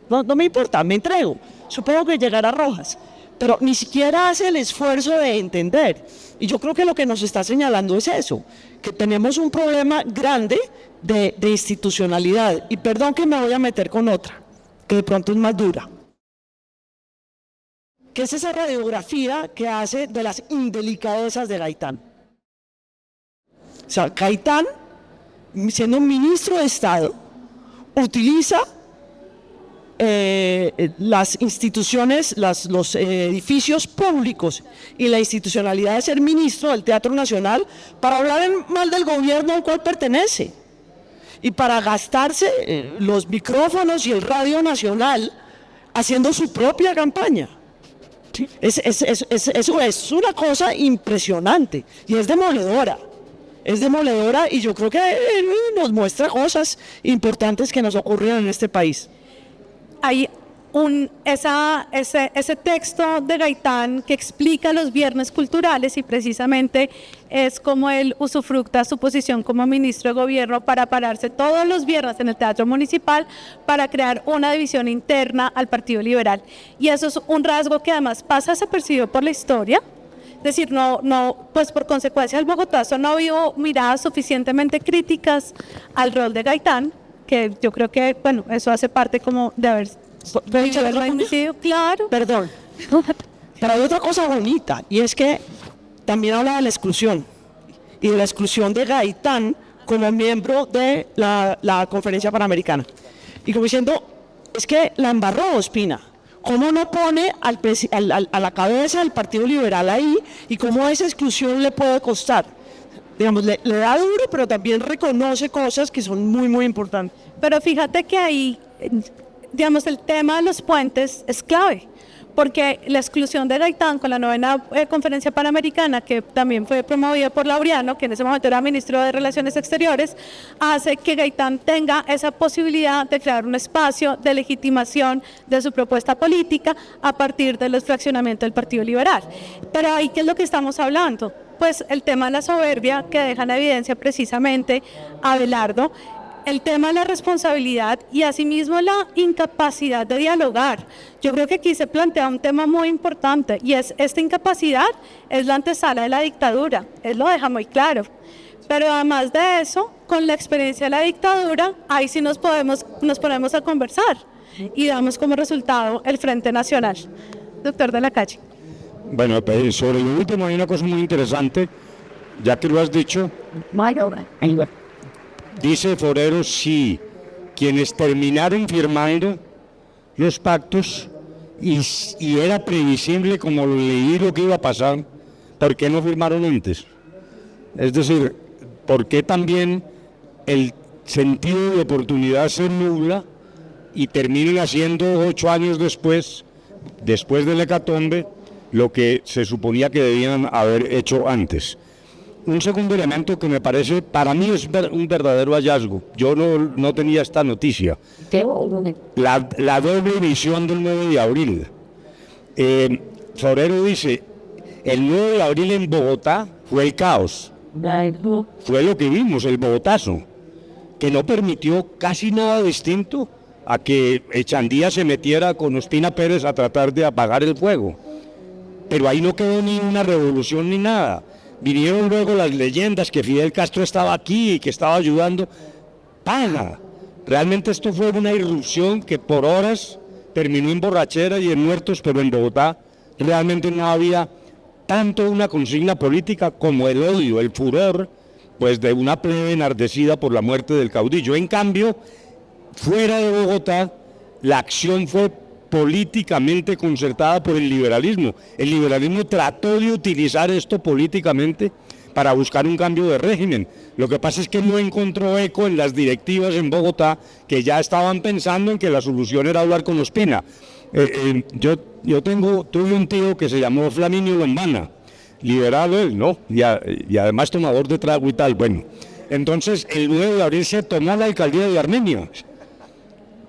no me importa, me entrego. Supongo que llegará Rojas, pero ni siquiera hace el esfuerzo de entender. Y yo creo que lo que nos está señalando es eso, que tenemos un problema grande de institucionalidad. Y perdón que me voy a meter con otra, que de pronto es más dura, que es esa radiografía que hace de las indelicadezas de Gaitán. O sea, Gaitán, siendo un ministro de Estado, utiliza las instituciones, los edificios públicos y la institucionalidad de ser ministro del Teatro Nacional para hablar mal del gobierno al cual pertenece y para gastarse los micrófonos y el Radio Nacional haciendo su propia campaña. Eso es una cosa impresionante y es demoledora, y yo creo que nos muestra cosas importantes que nos ocurrieron en este país. Hay ese texto de Gaitán que explica los viernes culturales, y precisamente es como él usufructa su posición como ministro de gobierno para pararse todos los viernes en el Teatro Municipal para crear una división interna al Partido Liberal. Y eso es un rasgo que además pasa desapercibido por la historia. Es decir, pues por consecuencia del Bogotazo no hubo miradas suficientemente críticas al rol de Gaitán, que yo creo que, bueno, eso hace parte como de haber reiniciado, claro. Perdón, pero hay otra cosa bonita, y es que también habla de la exclusión, y de la exclusión de Gaitán como miembro de la Conferencia Panamericana. Y como diciendo, es que la embarró Ospina. ¿Cómo no pone a la cabeza del Partido Liberal ahí? Y cómo esa exclusión le puede costar. Digamos, le da duro, pero también reconoce cosas que son muy, muy importantes. Pero fíjate que ahí, digamos, el tema de los puentes es clave, porque la exclusión de Gaitán con la novena conferencia panamericana, que también fue promovida por Laureano, que en ese momento era ministro de Relaciones Exteriores, hace que Gaitán tenga esa posibilidad de crear un espacio de legitimación de su propuesta política a partir de los fraccionamientos del Partido Liberal. Pero ahí, ¿qué es lo que estamos hablando? Pues el tema de la soberbia que deja en evidencia precisamente a Abelardo, el tema de la responsabilidad y asimismo la incapacidad de dialogar. Yo creo que aquí se plantea un tema muy importante y es esta incapacidad es la antesala de la dictadura, él lo deja muy claro. Pero además de eso, con la experiencia de la dictadura, ahí sí nos ponemos a conversar y damos como resultado el Frente Nacional. Doctor de la Calle. Bueno, sobre lo último hay una cosa muy interesante, ya que lo has dicho. Dice Forero, sí, quienes terminaron firmando los pactos y era previsible, como lo leí, lo que iba a pasar, ¿por qué no firmaron antes? Es decir, ¿por qué también el sentido de oportunidad se nubla y terminan haciendo 8 años después del hecatombe, lo que se suponía que debían haber hecho antes? Un segundo elemento que me parece, para mí es un verdadero hallazgo. Yo no tenía esta noticia. La doble visión del 9 de abril. Forero dice, el 9 de abril en Bogotá fue el caos. Fue lo que vimos, el bogotazo, que no permitió casi nada distinto a que Echandía se metiera con Ospina Pérez a tratar de apagar el fuego. Pero ahí no quedó ni una revolución ni nada. Vinieron luego las leyendas que Fidel Castro estaba aquí y que estaba ayudando. Pana, realmente esto fue una irrupción que por horas terminó en borrachera y en muertos, pero en Bogotá realmente no había tanto una consigna política como el odio, el furor, pues de una plebe enardecida por la muerte del caudillo. En cambio, fuera de Bogotá, la acción fue políticamente concertada por el liberalismo. El liberalismo trató de utilizar esto políticamente para buscar un cambio de régimen. Lo que pasa es que no encontró eco en las directivas en Bogotá, que ya estaban pensando en que la solución era hablar con Ospina. Yo tuve un tío que se llamó Flaminio Lombana, liberal él, ¿no? Y además tomador de trago y tal. Bueno, entonces el 9 de abril se tomó la alcaldía de Armenia,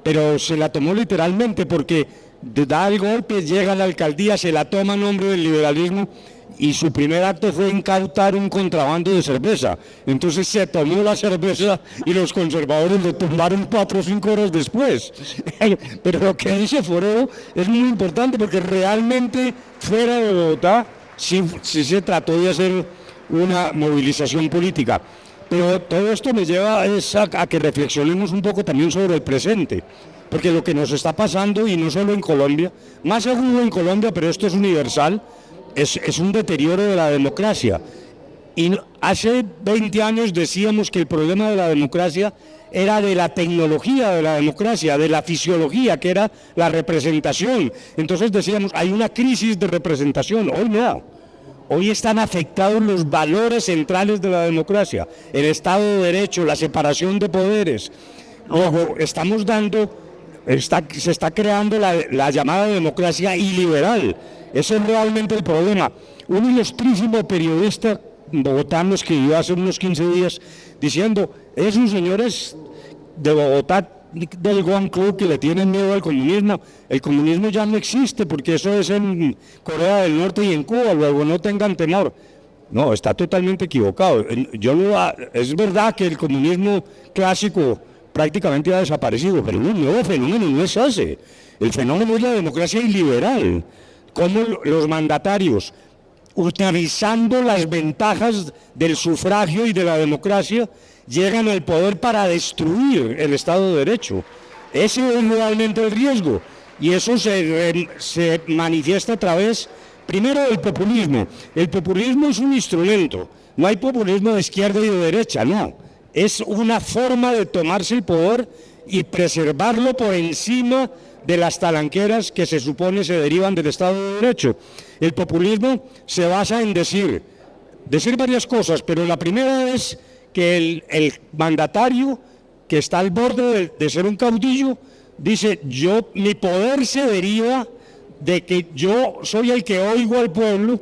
pero se la tomó literalmente porque da el golpe, llega a la alcaldía, se la toma en nombre del liberalismo y su primer acto fue incautar un contrabando de cerveza. Entonces se tomó la cerveza y los conservadores lo tumbaron 4 o 5 horas después. Pero lo que dice Forero es muy importante porque realmente fuera de Bogotá sí se trató de hacer una movilización política. Pero todo esto me lleva a que reflexionemos un poco también sobre el presente, porque lo que nos está pasando, y no solo en Colombia, más agudo en Colombia, pero esto es universal, es un deterioro de la democracia. Y hace 20 años decíamos que el problema de la democracia era de la tecnología de la democracia, de la fisiología, que era la representación. Entonces decíamos, hay una crisis de representación. Hoy no. Hoy están afectados los valores centrales de la democracia, el Estado de Derecho, la separación de poderes. Ojo, se está creando la llamada democracia iliberal. Ese es realmente el problema. Un ilustrísimo periodista bogotano escribió hace unos 15 días diciendo, esos señores de Bogotá del One Club que le tienen miedo al comunismo. El comunismo ya no existe porque eso es en Corea del Norte y en Cuba, luego no tengan temor. No, está totalmente equivocado. Es verdad que el comunismo clásico prácticamente ha desaparecido, pero un nuevo fenómeno no es ese. El fenómeno es la democracia iliberal. Cómo los mandatarios, utilizando las ventajas del sufragio y de la democracia, llegan al poder para destruir el Estado de Derecho. Ese es realmente el riesgo. Y eso se manifiesta a través, primero, del populismo. El populismo es un instrumento. No hay populismo de izquierda y de derecha, no. Es una forma de tomarse el poder y preservarlo por encima de las talanqueras que se supone se derivan del Estado de Derecho. El populismo se basa en decir varias cosas, pero la primera es que el mandatario que está al borde de ser un caudillo dice, mi poder se deriva de que yo soy el que oigo al pueblo,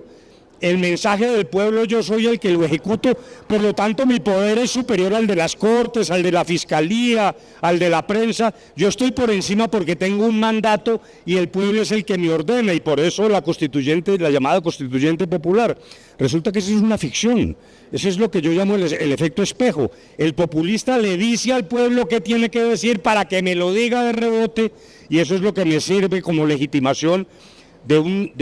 el mensaje del pueblo yo soy el que lo ejecuto, por lo tanto mi poder es superior al de las cortes, al de la fiscalía, al de la prensa. Yo estoy por encima porque tengo un mandato y el pueblo es el que me ordena, y por eso la constituyente, la llamada constituyente popular. Resulta que eso es una ficción. Eso es lo que yo llamo el efecto espejo. El populista le dice al pueblo qué tiene que decir para que me lo diga de rebote, y eso es lo que me sirve como legitimación de un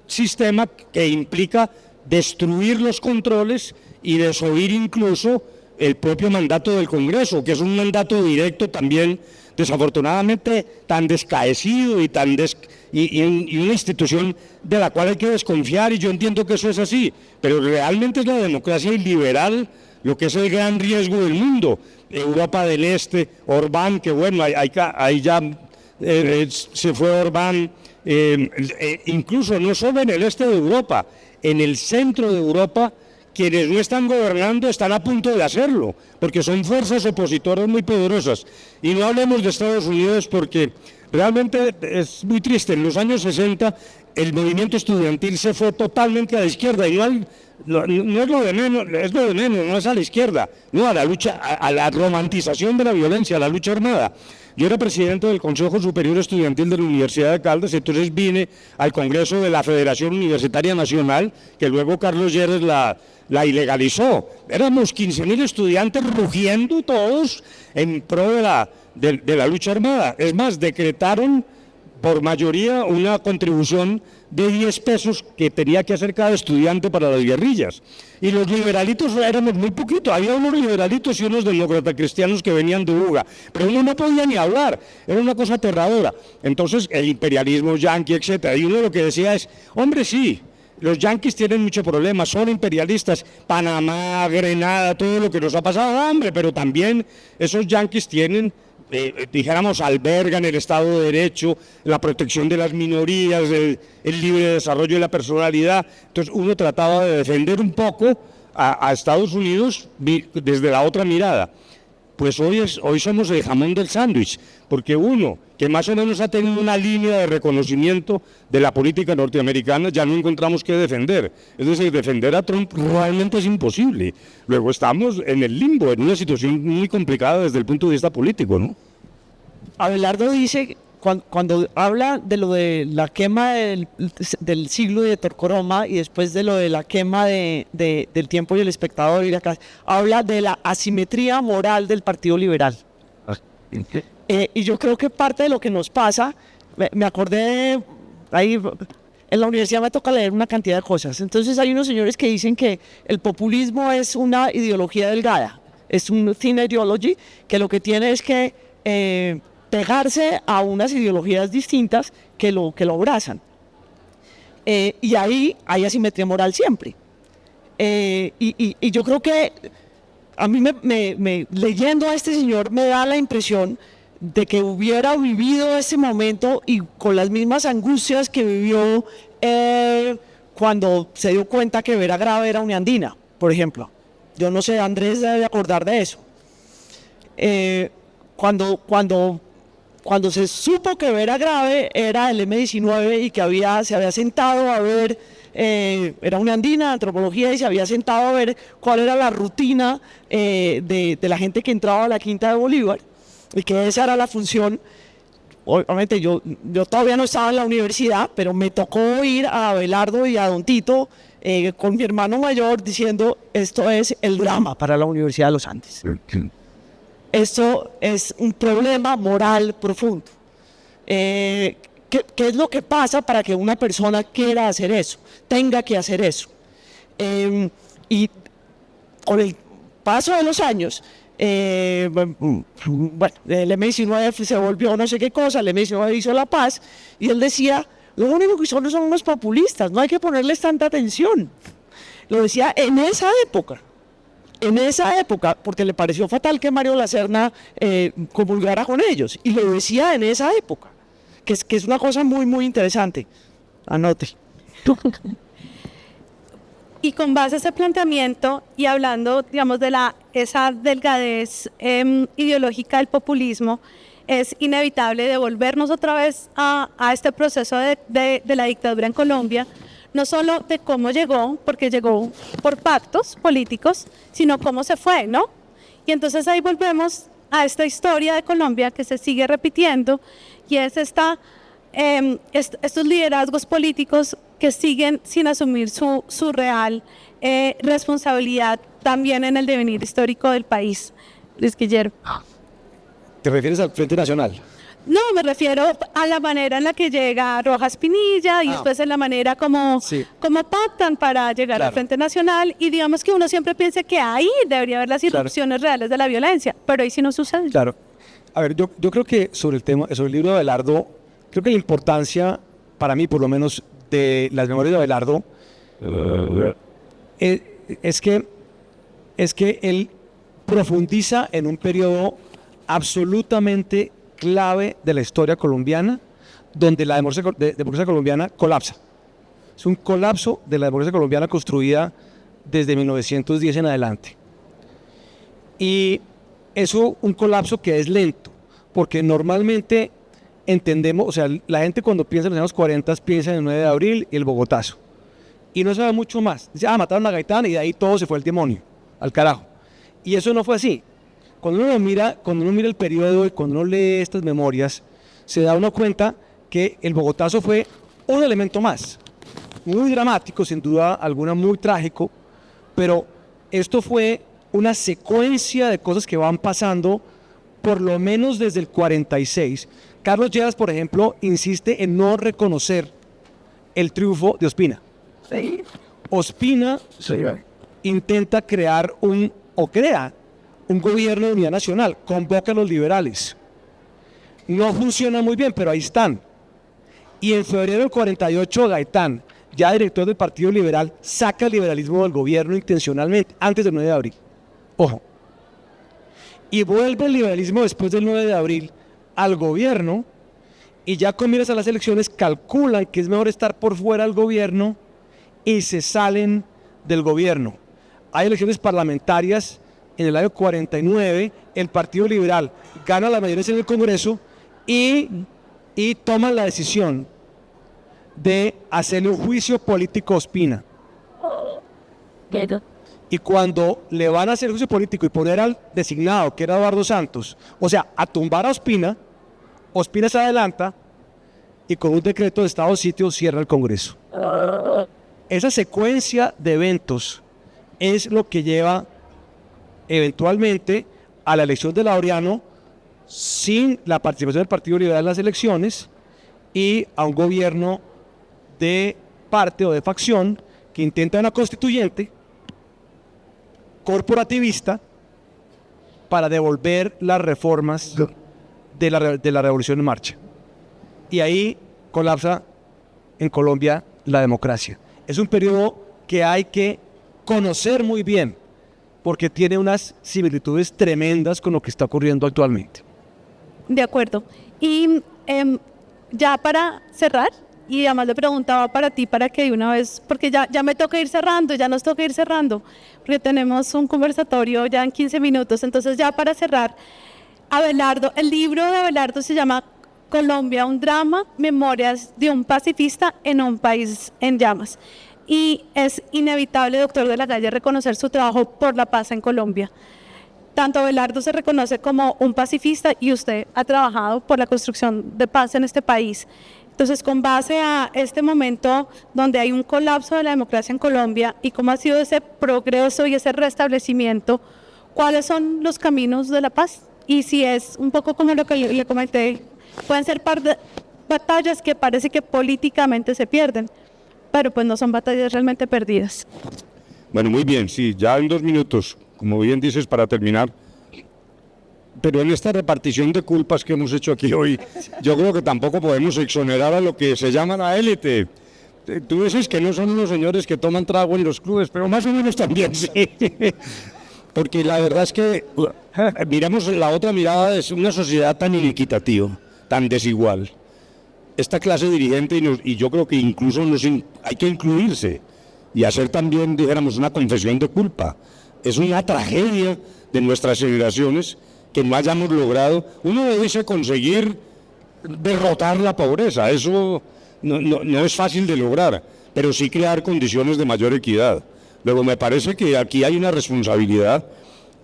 sistema que implica destruir los controles y desoír incluso el propio mandato del Congreso, que es un mandato directo también, desafortunadamente tan descaecido y y una institución de la cual hay que desconfiar, y yo entiendo que eso es así, pero realmente es la democracia iliberal lo que es el gran riesgo del mundo. Europa del Este, Orbán, que bueno, ahí ya se fue Orbán. Incluso no solo en el este de Europa, en el centro de Europa, quienes no están gobernando están a punto de hacerlo, porque son fuerzas opositoras muy poderosas. Y no hablemos de Estados Unidos, porque realmente es muy triste. En los años 60 el movimiento estudiantil se fue totalmente a la izquierda, y no es lo de menos, no es a la izquierda, no, a la lucha, a la romantización de la violencia, a la lucha armada. Yo era presidente del Consejo Superior Estudiantil de la Universidad de Caldas, entonces vine al Congreso de la Federación Universitaria Nacional, que luego Carlos Lleras la ilegalizó. Éramos 15.000 estudiantes rugiendo todos en pro de la lucha armada. Es más, decretaron por mayoría una contribución de 10 pesos que tenía que hacer cada estudiante para las guerrillas. Y los liberalitos éramos muy poquitos, había unos liberalitos y unos demócratas cristianos que venían de Uga, pero uno no podía ni hablar, era una cosa aterradora. Entonces el imperialismo yanqui, etcétera, y uno lo que decía es, hombre, sí, los yanquis tienen muchos problemas, son imperialistas, Panamá, Grenada, todo lo que nos ha pasado, hombre, pero también esos yanquis tienen, dijéramos, albergan el Estado de Derecho, la protección de las minorías, el libre desarrollo de la personalidad. Entonces uno trataba de defender un poco a Estados Unidos desde la otra mirada. Pues hoy somos el jamón del sándwich, porque uno que más o menos ha tenido una línea de reconocimiento de la política norteamericana, ya no encontramos qué defender. Es decir, defender a Trump realmente es imposible. Luego estamos en el limbo, en una situación muy complicada desde el punto de vista político, ¿no? Abelardo dice, cuando habla de lo de la quema del siglo de Torcoroma y después de lo de la quema del Tiempo y el Espectador, habla de la asimetría moral del Partido Liberal. Y yo creo que parte de lo que nos pasa, me acordé, ahí en la universidad me toca leer una cantidad de cosas. Entonces hay unos señores que dicen que el populismo es una ideología delgada, es un thin ideology, que lo que tiene es que pegarse a unas ideologías distintas que lo abrazan. Y ahí hay asimetría moral siempre. Y yo creo que a mí leyendo a este señor me da la impresión de que hubiera vivido ese momento y con las mismas angustias que vivió cuando se dio cuenta que Vera Grave era una andina, por ejemplo. Yo no sé, Andrés debe acordar de eso. Cuando se supo que Vera Grave era el M-19 y que se había sentado a ver, era una andina de antropología, y se había sentado a ver cuál era la rutina de la gente que entraba a la Quinta de Bolívar, y que esa era la función. Obviamente yo todavía no estaba en la universidad, pero me tocó ir a Abelardo y a Don Tito con mi hermano mayor diciendo, esto es el drama para la Universidad de los Andes. Esto es un problema moral profundo. ¿Qué es lo que pasa para que una persona quiera hacer eso, tenga que hacer eso? Y con el paso de los años, bueno, el M-19 se volvió no sé qué cosa, el M-19 hizo la paz, y él decía, lo único que son unos populistas, no hay que ponerles tanta atención. Lo decía en esa época, porque le pareció fatal que Mario Lacerna comulgara con ellos, y lo decía en esa época, que es una cosa muy, muy interesante. Anote. Y con base a ese planteamiento y hablando, digamos, de esa delgadez ideológica del populismo, es inevitable devolvernos otra vez a este proceso de la dictadura en Colombia, no solo de cómo llegó, porque llegó por pactos políticos, sino cómo se fue, ¿no? Y entonces ahí volvemos a esta historia de Colombia que se sigue repitiendo, y es estos liderazgos políticos que siguen sin asumir su real responsabilidad también en el devenir histórico del país. Luis Guillermo. ¿Te refieres al Frente Nacional? No, me refiero a la manera en la que llega Rojas Pinilla y después en la manera como pactan para llegar al Frente Nacional, y digamos que uno siempre piensa que ahí debería haber las irrupciones reales de la violencia, pero ahí sí no sucede. Claro. A ver, yo creo que sobre el libro de Abelardo, creo que la importancia, para mí por lo menos, de las memorias de Abelardo es que él profundiza en un periodo absolutamente clave de la historia colombiana, donde la democracia colombiana colapsa. Es un colapso de la democracia colombiana construida desde 1910 en adelante. Y eso, un colapso que es lento, porque normalmente entendemos, o sea, la gente cuando piensa en los años 40 piensa en el 9 de abril y el Bogotazo. Y no sabe mucho más. Dice, mataron a Gaitán y de ahí todo se fue al demonio, al carajo. Y eso no fue así. Cuando uno mira el periodo y cuando uno lee estas memorias, se da uno cuenta que el Bogotazo fue un elemento más. Muy dramático, sin duda alguna, muy trágico, pero esto fue una secuencia de cosas que van pasando por lo menos desde el 46. Carlos Lleras, por ejemplo, insiste en no reconocer el triunfo de Ospina. Sí. Ospina intenta crea un gobierno de unidad nacional, convoca a los liberales. No funciona muy bien, pero ahí están. Y en febrero del 48, Gaitán, ya director del Partido Liberal, saca el liberalismo del gobierno intencionalmente, antes del 9 de abril. Ojo. Y vuelve el liberalismo después del 9 de abril al gobierno, y ya con miras a las elecciones calculan que es mejor estar por fuera del gobierno y se salen del gobierno. Hay elecciones parlamentarias en el año 49, el Partido Liberal gana la mayoría en el Congreso y toman la decisión de hacerle un juicio político a Ospina. Y cuando le van a hacer juicio político y poner al designado, que era Eduardo Santos, o sea, a tumbar a Ospina, Ospina se adelanta y con un decreto de estado de sitio cierra el Congreso. Esa secuencia de eventos es lo que lleva eventualmente a la elección de Laureano sin la participación del Partido Liberal en las elecciones y a un gobierno de parte o de facción que intenta una constituyente corporativista para devolver las reformas de la Revolución en Marcha. Y ahí colapsa en Colombia la democracia. Es un periodo que hay que conocer muy bien, porque tiene unas similitudes tremendas con lo que está ocurriendo actualmente. De acuerdo. Y ya para cerrar, y además le preguntaba para ti, para que de una vez, porque ya me toca ir cerrando, ya nos toca ir cerrando, porque tenemos un conversatorio ya en 15 minutos, entonces ya para cerrar, Abelardo, el libro de Abelardo se llama Colombia, un drama, memorias de un pacifista en un país en llamas. Y es inevitable, doctor de la Calle, reconocer su trabajo por la paz en Colombia. Tanto Abelardo se reconoce como un pacifista y usted ha trabajado por la construcción de paz en este país. Entonces, con base a este momento donde hay un colapso de la democracia en Colombia y cómo ha sido ese progreso y ese restablecimiento, ¿cuáles son los caminos de la paz? Y si es un poco como lo que le comenté, pueden ser batallas que parece que políticamente se pierden, pero pues no son batallas realmente perdidas. Bueno, muy bien, sí, ya en 2 minutos, como bien dices, para terminar. Pero en esta repartición de culpas que hemos hecho aquí hoy, yo creo que tampoco podemos exonerar a lo que se llama la élite. Tú dices que no son unos señores que toman trago en los clubes, pero más o menos también sí. Porque la verdad es que miramos la otra mirada, es una sociedad tan inequitativa, tan desigual. Esta clase dirigente, y yo creo que incluso hay que incluirse y hacer también, dijéramos, una confesión de culpa. Es una tragedia de nuestras generaciones que no hayamos logrado. Uno debe conseguir derrotar la pobreza, eso no es fácil de lograr, pero sí crear condiciones de mayor equidad. Luego me parece que aquí hay una responsabilidad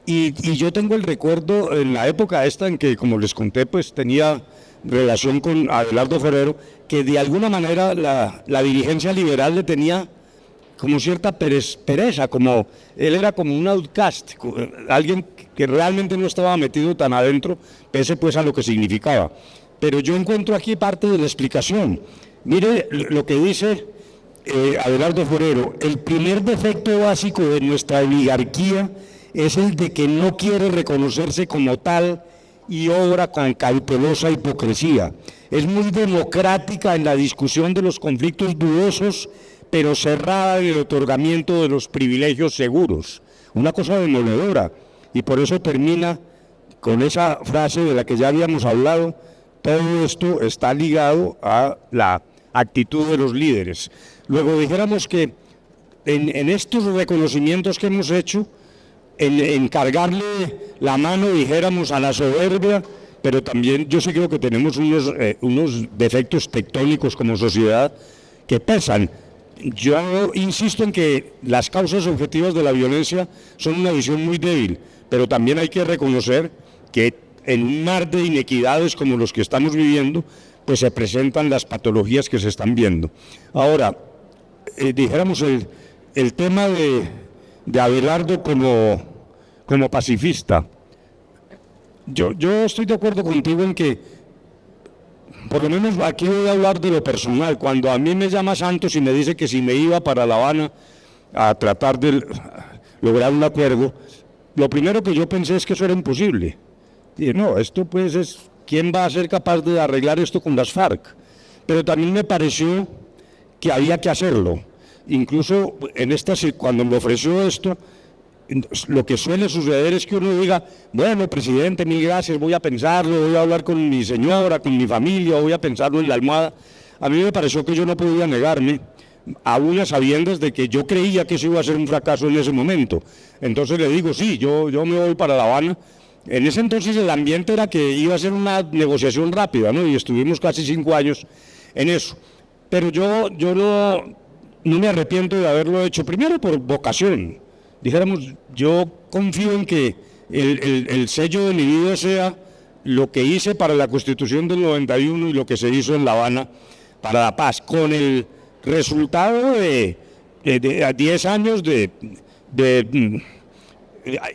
y yo tengo el recuerdo en la época esta en que, como les conté, pues tenía relación con Abelardo Forero, que de alguna manera la dirigencia liberal le tenía como cierta pereza, como él era como un outcast, alguien que realmente no estaba metido tan adentro, pese pues a lo que significaba. Pero yo encuentro aquí parte de la explicación. Mire lo que dice Abelardo Forero: el primer defecto básico de nuestra oligarquía es el de que no quiere reconocerse como tal y obra con cautelosa hipocresía. Es muy democrática en la discusión de los conflictos dudosos, pero cerrada en el otorgamiento de los privilegios seguros. Una cosa demoledora, y por eso termina con esa frase de la que ya habíamos hablado: todo esto está ligado a la actitud de los líderes. Luego dijéramos que en estos reconocimientos que hemos hecho, en cargarle la mano, dijéramos, a la soberbia, pero también yo sí creo que tenemos unos defectos tectónicos como sociedad que pesan. Yo insisto en que las causas objetivas de la violencia son una visión muy débil, pero también hay que reconocer que en un mar de inequidades como los que estamos viviendo, pues se presentan las patologías que se están viendo. Ahora, dijéramos el tema de Abelardo como pacifista. Yo estoy de acuerdo contigo en que, por lo menos aquí voy a hablar de lo personal. Cuando a mí me llama Santos y me dice que si me iba para La Habana a tratar de lograr un acuerdo, lo primero que yo pensé es que eso era imposible. Y no, esto pues es, ¿quién va a ser capaz de arreglar esto con las FARC? Pero también me pareció que había que hacerlo. Incluso cuando me ofreció esto, lo que suele suceder es que uno diga: bueno, presidente, mil gracias, voy a pensarlo, voy a hablar con mi señora, con mi familia, voy a pensarlo en la almohada. A mí me pareció que yo no podía negarme, aún a sabiendas de que yo creía que eso iba a ser un fracaso en ese momento. Entonces le digo: sí, yo me voy para La Habana. En ese entonces el ambiente era que iba a ser una negociación rápida, ¿no? Y estuvimos casi 5 años en eso. Pero yo no me arrepiento de haberlo hecho, primero por vocación. Dijéramos, yo confío en que el sello de mi vida sea lo que hice para la Constitución del 91 y lo que se hizo en La Habana para la paz, con el resultado de 10 años de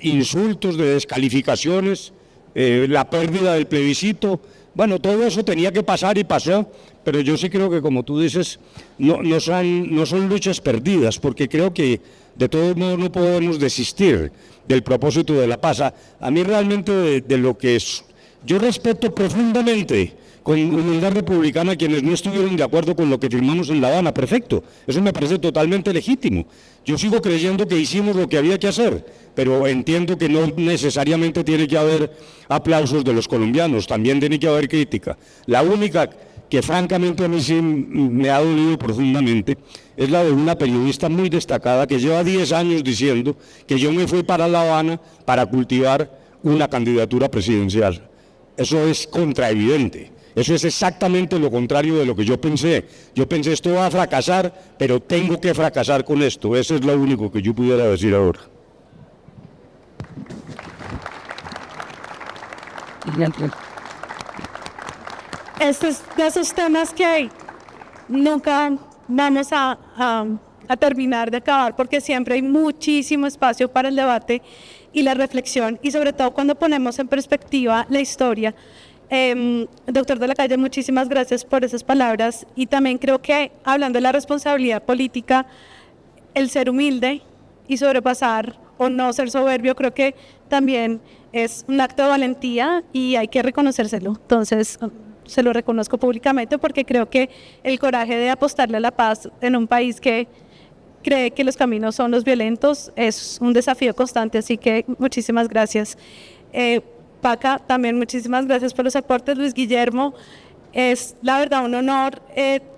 insultos, de descalificaciones, la pérdida del plebiscito. Bueno, todo eso tenía que pasar y pasó, pero yo sí creo que, como tú dices, no son luchas perdidas, porque creo que de todos modos no podemos desistir del propósito de la paz. A mí realmente de lo que es, yo respeto profundamente, con humildad republicana, quienes no estuvieron de acuerdo con lo que firmamos en La Habana. Perfecto, eso me parece totalmente legítimo. Yo sigo creyendo que hicimos lo que había que hacer, pero entiendo que no necesariamente tiene que haber aplausos de los colombianos, también tiene que haber crítica. La única que francamente a mí sí me ha dolido profundamente es la de una periodista muy destacada que lleva 10 años diciendo que yo me fui para La Habana para cultivar una candidatura presidencial. Eso es contraevidente. Eso es exactamente lo contrario de lo que yo pensé. Yo pensé: esto va a fracasar, pero tengo que fracasar con esto. Eso es lo único que yo pudiera decir ahora. Estos de esos temas que nunca vamos a terminar de acabar, porque siempre hay muchísimo espacio para el debate y la reflexión, y sobre todo cuando ponemos en perspectiva la historia. Doctor de la Calle, muchísimas gracias por esas palabras, y también creo que, hablando de la responsabilidad política, el ser humilde y sobrepasar o no ser soberbio, creo que también es un acto de valentía y hay que reconocérselo. Entonces, se lo reconozco públicamente, porque creo que el coraje de apostarle a la paz en un país que cree que los caminos son los violentos es un desafío constante, así que muchísimas gracias. Paca, también muchísimas gracias por los aportes. Luis Guillermo, es la verdad un honor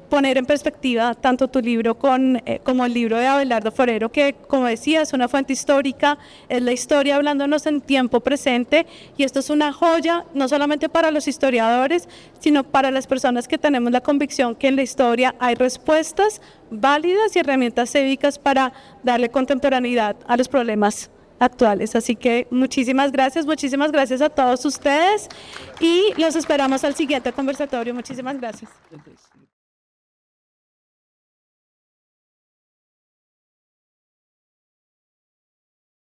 poner en perspectiva tanto tu libro como el libro de Abelardo Forero, que como decía es una fuente histórica, es la historia hablándonos en tiempo presente, y esto es una joya no solamente para los historiadores, sino para las personas que tenemos la convicción que en la historia hay respuestas válidas y herramientas cívicas para darle contemporaneidad a los problemas actuales. Así que muchísimas gracias a todos ustedes y los esperamos al siguiente conversatorio. Muchísimas gracias.